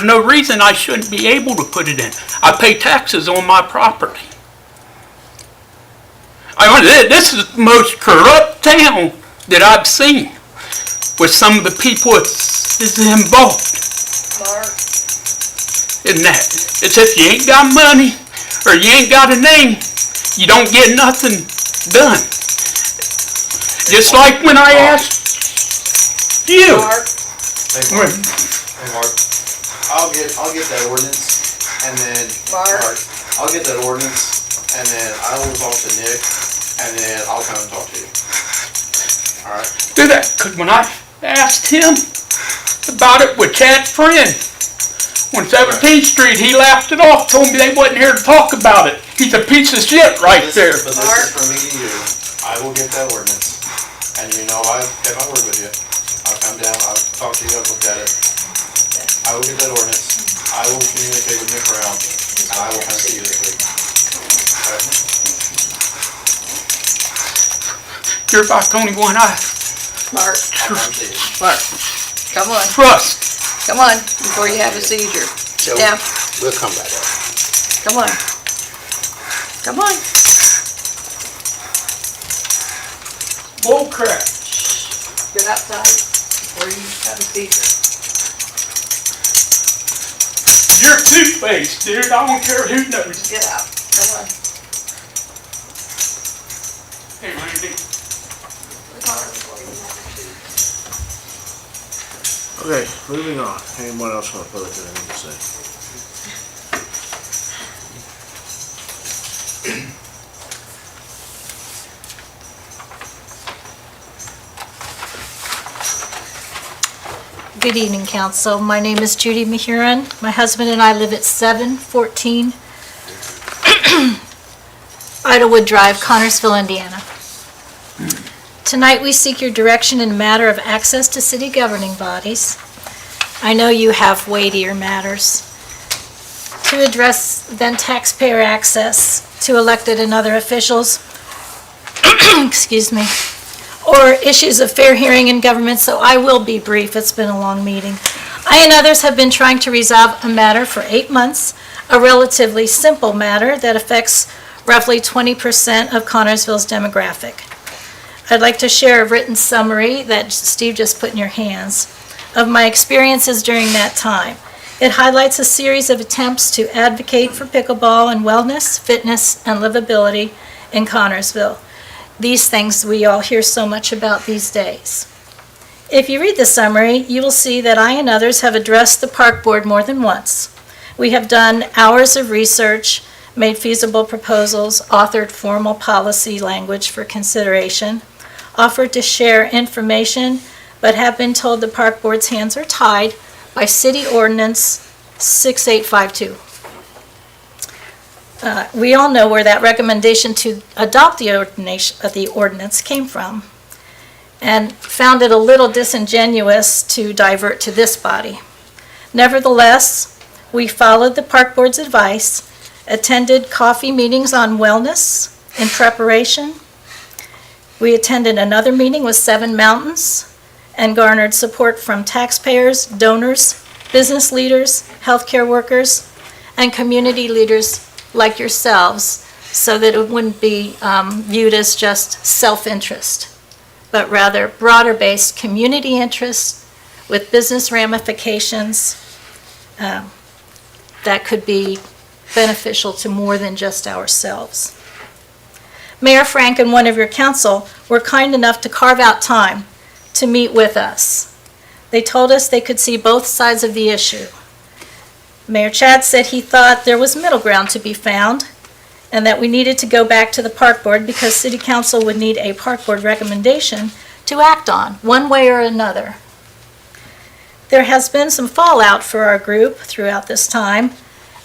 no reason I shouldn't be able to put it in. I pay taxes on my property. This is the most corrupt town that I've seen with some of the people that's involved. Mark, In that. It's if you ain't got money or you ain't got a name, you don't get nothing done. Just like when I asked you. Mark, Hey, Mark. Hey, Mark. I'll get that ordinance, and then Mark. I'll get that ordinance, and then I will talk to Nick, and then I'll come and talk to you. All right. Do that, because when I asked him about it with Chad's friend on 17th Street, he laughed it off, told me they wasn't here to talk about it. He's a piece of shit right there. But this is from me to you. I will get that ordinance, and I've kept my word with you. I'll come down, I'll talk to you, I'll look at it. I will get that ordinance. I will communicate with Nick Brown, and I will come see you this week. Okay? You're about the only one I Mark, I'll come see you. Mark, Come on, Trust. come on, before you have a seizure. Sit down. We'll come back up. Come on. Come on. Bull crap. Get outside before you have a seizure. You're two-faced, dude. I don't care who knows. Get out. Come on. Hey, Randy. Okay, moving on. Anyone else want to put anything to say? Good evening, council. My name is Judy Mahurin. My husband and I live at 714 Idlewood Drive, Connersville, Indiana. Tonight, we seek your direction in a matter of access to city governing bodies. I know you have weightier matters to address than taxpayer access to elected and other officials, excuse me, or issues of fair hearing in government, so I will be brief. It's been a long meeting. I and others have been trying to resolve a matter for 8 months, a relatively simple matter that affects roughly 20% of Connersville's demographic. I'd like to share a written summary that Steve just put in your hands of my experiences during that time. It highlights a series of attempts to advocate for pickleball and wellness, fitness, and livability in Connersville. These things we all hear so much about these days. If you read the summary, you will see that I and others have addressed the park board more than once. We have done hours of research, made feasible proposals, authored formal policy language for consideration, offered to share information, but have been told the park board's hands are tied by City Ordinance 6852. We all know where that recommendation to adopt the ordinance came from, and found it a little disingenuous to divert to this body. Nevertheless, we followed the park board's advice, attended coffee meetings on wellness in preparation. We attended another meeting with Seven Mountains and garnered support from taxpayers, donors, business leaders, healthcare workers, and community leaders like yourselves, so that it wouldn't be viewed as just self-interest, but rather broader-based community interest with business ramifications that could be beneficial to more than just ourselves. Mayor Frank and one of your council were kind enough to carve out time to meet with us. They told us they could see both sides of the issue. Mayor Chad said he thought there was middle ground to be found and that we needed to go back to the park board because city council would need a park board recommendation to act on, one way or another. There has been some fallout for our group throughout this time,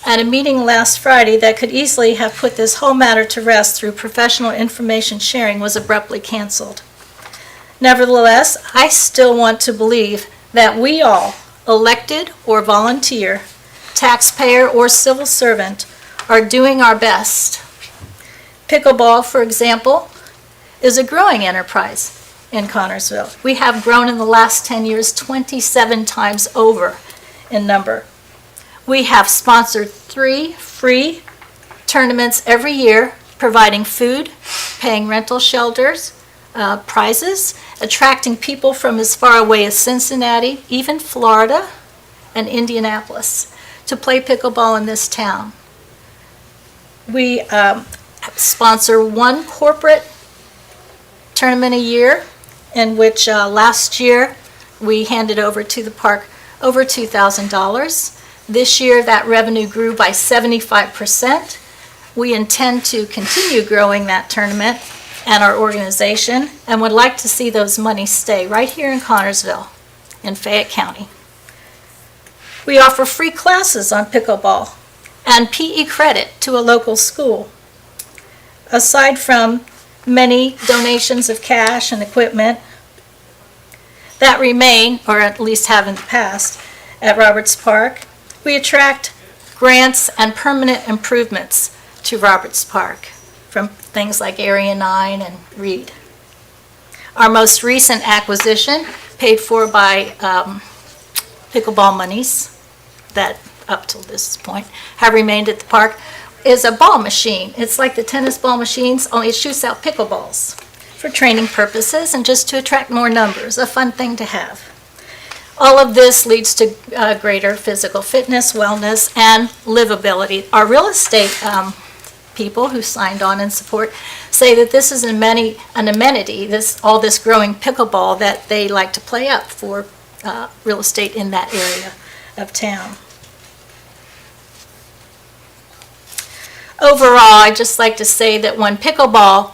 and a meeting last Friday that could easily have put this whole matter to rest through professional information sharing was abruptly canceled. Nevertheless, I still want to believe that we all, elected or volunteer, taxpayer or civil servant, are doing our best. Pickleball, for example, is a growing enterprise in Connersville. We have grown in the last 10 years 27 times over in number. We have sponsored 3 free tournaments every year, providing food, paying rental shelters, prizes, attracting people from as far away as Cincinnati, even Florida and Indianapolis, to play pickleball in this town. We sponsor 1 corporate tournament a year, in which last year we handed over to the park over $2,000. This year that revenue grew by 75%. We intend to continue growing that tournament and our organization, and would like to see those monies stay right here in Connersville, in Fayette County. We offer free classes on pickleball and PE credit to a local school. Aside from many donations of cash and equipment that remain, or at least have in the past, at Roberts Park, we attract grants and permanent improvements to Roberts Park from things like Area 9 and Reed. Our most recent acquisition, paid for by pickleball monies that, up till this point, have remained at the park, is a ball machine. It's like the tennis ball machines, only it shoots out pickleballs for training purposes and just to attract more numbers, a fun thing to have. All of this leads to greater physical fitness, wellness, and livability. Our real estate people who signed on in support say that this is an amenity, all this growing pickleball that they like to play up for real estate in that area of town. Overall, I'd just like to say that when pickleball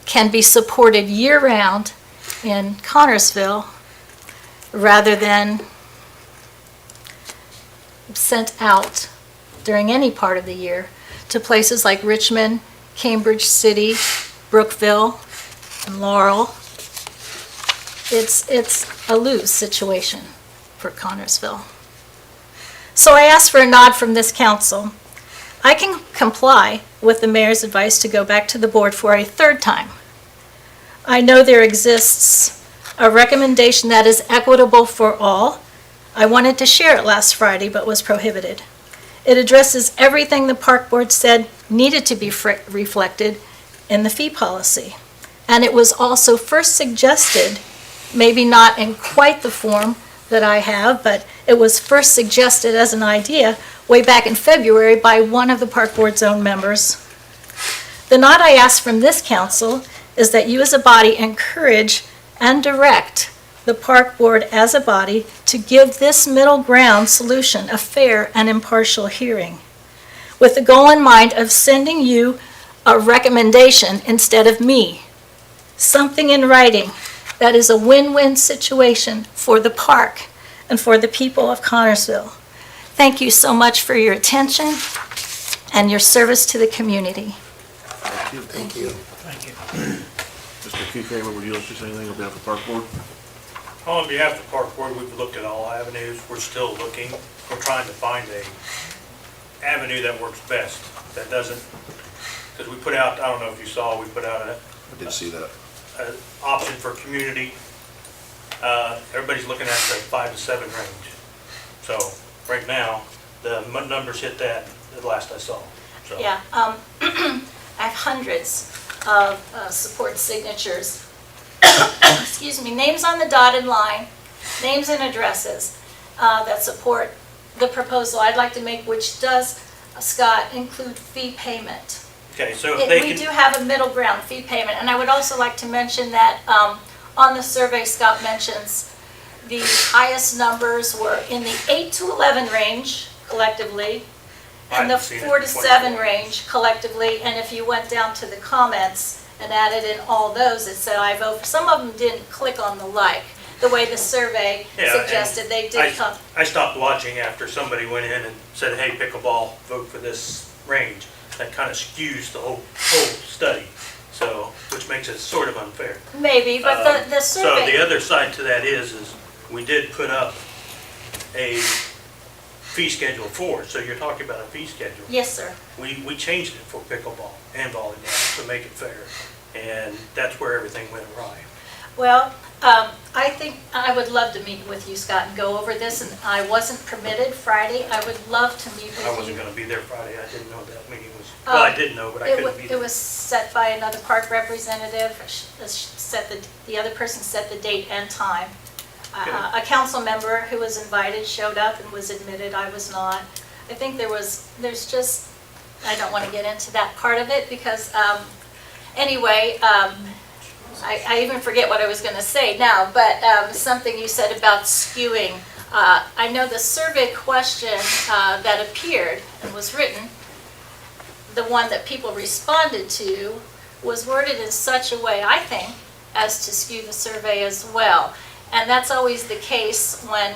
can be supported year-round in Connersville, rather than sent out during any part of the year to places like Richmond, Cambridge City, Brookville, and Laurel, it's a lose situation for Connersville. So I ask for a nod from this council. I can comply with the mayor's advice to go back to the board for a third time. I know there exists a recommendation that is equitable for all. I wanted to share it last Friday, but was prohibited. It addresses everything the park board said needed to be reflected in the fee policy. And it was also first suggested, maybe not in quite the form that I have, but it was first suggested as an idea way back in February by one of the park board's own members. The nod I ask from this council is that you as a body encourage and direct the park board as a body to give this middle ground solution a fair and impartial hearing, with the goal in mind of sending you a recommendation instead of me, something in writing that is a win-win situation for the park and for the people of Connersville. Thank you so much for your attention and your service to the community. Thank you. Mr. Key Kramer, would you like to say anything on behalf of the park board? On behalf of the park board, we've looked at all avenues. We're still looking. We're trying to find a avenue that works best, that doesn't, because we put out, I don't know if you saw, we put out I did see that. an option for community. Everybody's looking at the 5 to 7 range. So right now, the numbers hit that the last I saw. So. Yeah, I have hundreds of support signatures. Excuse me, names on the dotted line, names and addresses that support the proposal I'd like to make, which does, Scott, include fee payment. Okay, so if they We can, do have a middle ground, fee payment, and I would also like to mention that on the survey, Scott mentions the highest numbers were in the 8 to 11 range collectively, and the I've seen it 4 to 7 24. range collectively, and if you went down to the comments and added in all those, it said I vote. Some of them didn't click on the like, the way the survey Yeah, and suggested they did come. I stopped watching after somebody went in and said, hey, pickleball, vote for this range. That kind of skews the whole study, so, which makes it sort of unfair. Maybe, but the So survey. the other side to that is we did put up a fee schedule for it, so you're talking about a fee schedule. Yes, sir. We changed it for pickleball and volleyball to make it fair, and that's where everything went awry. Well, I think I would love to meet with you, Scott, and go over this, and I wasn't permitted Friday. I would love to meet with you. I wasn't gonna be there Friday, I didn't know that meeting was, well, I did know, but I couldn't be It there. was set by another park representative, the other person set the date and time. Okay. A council member who was invited showed up and was admitted, I was not. I think there's just, I don't want to get into that part of it because, anyway, I even forget what I was going to say now, but something you said about skewing. I know the survey question that appeared and was written, the one that people responded to, was worded in such a way, I think, as to skew the survey as well. And that's always the case when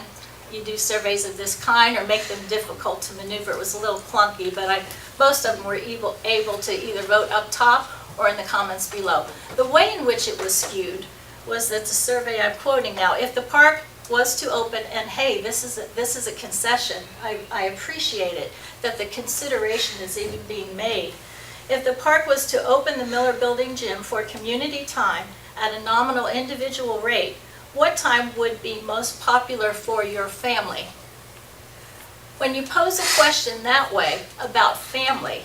you do surveys of this kind or make them difficult to maneuver. It was a little clunky, but most of them were able to either vote up top or in the comments below. The way in which it was skewed was that the survey I'm quoting now, if the park was to open, and hey, this is a concession, I appreciate it, that the consideration is even being made. If the park was to open the Miller Building gym for community time at a nominal individual rate, what time would be most popular for your family? When you pose a question that way about family,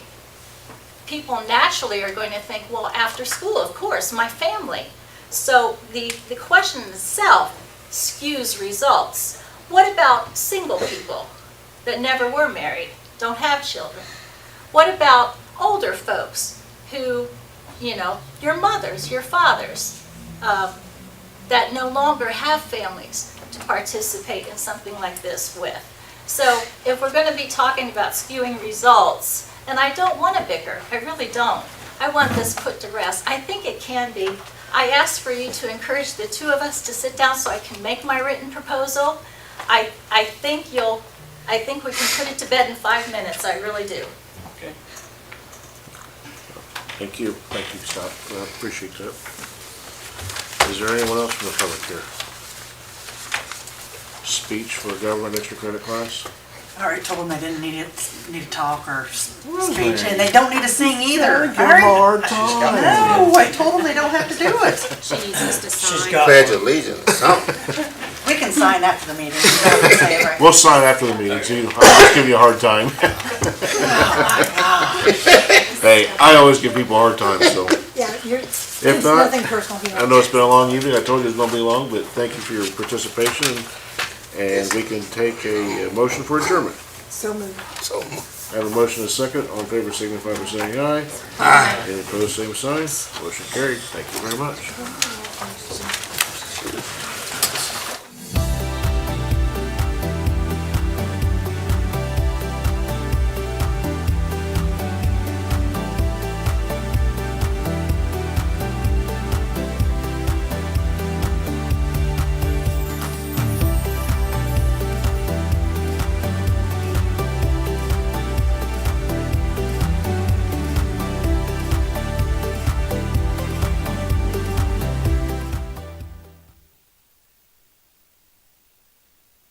people naturally are going to think, well, after school, of course, my family. So the question itself skews results. What about single people that never were married, don't have children? What about older folks who, you know, your mothers, your fathers, that no longer have families to participate in something like this with? So if we're going to be talking about skewing results, and I don't want to bicker, I really don't. I want this put to rest. I think it can be. I asked for you to encourage the two of us to sit down so I can make my written proposal. I think we can put it to bed in 5 minutes, I really do. Okay. Thank you, Scott, I appreciate that. Is there anyone else from the public here? Speech for government extra credit class? I already told them they didn't need to talk or speech, and they don't need to sing either. Give them a hard time. No, I told them they don't have to do it. She needs us to sign. She's got Pledge allegiance, something. We can sign after the meeting. You don't have to say it right. We'll sign after the meeting, so I'll just give you a hard time. Hey, I always give people a hard time, so. Yeah, If not, nothing personal. I know it's been a long evening, I told you it was gonna be long, but thank you for your participation, and we can take a motion for adjournment. So moved. I have a motion and a second, all in favor signify by saying aye. Aye. Any opposed, same sign, motion carried, thank you very much.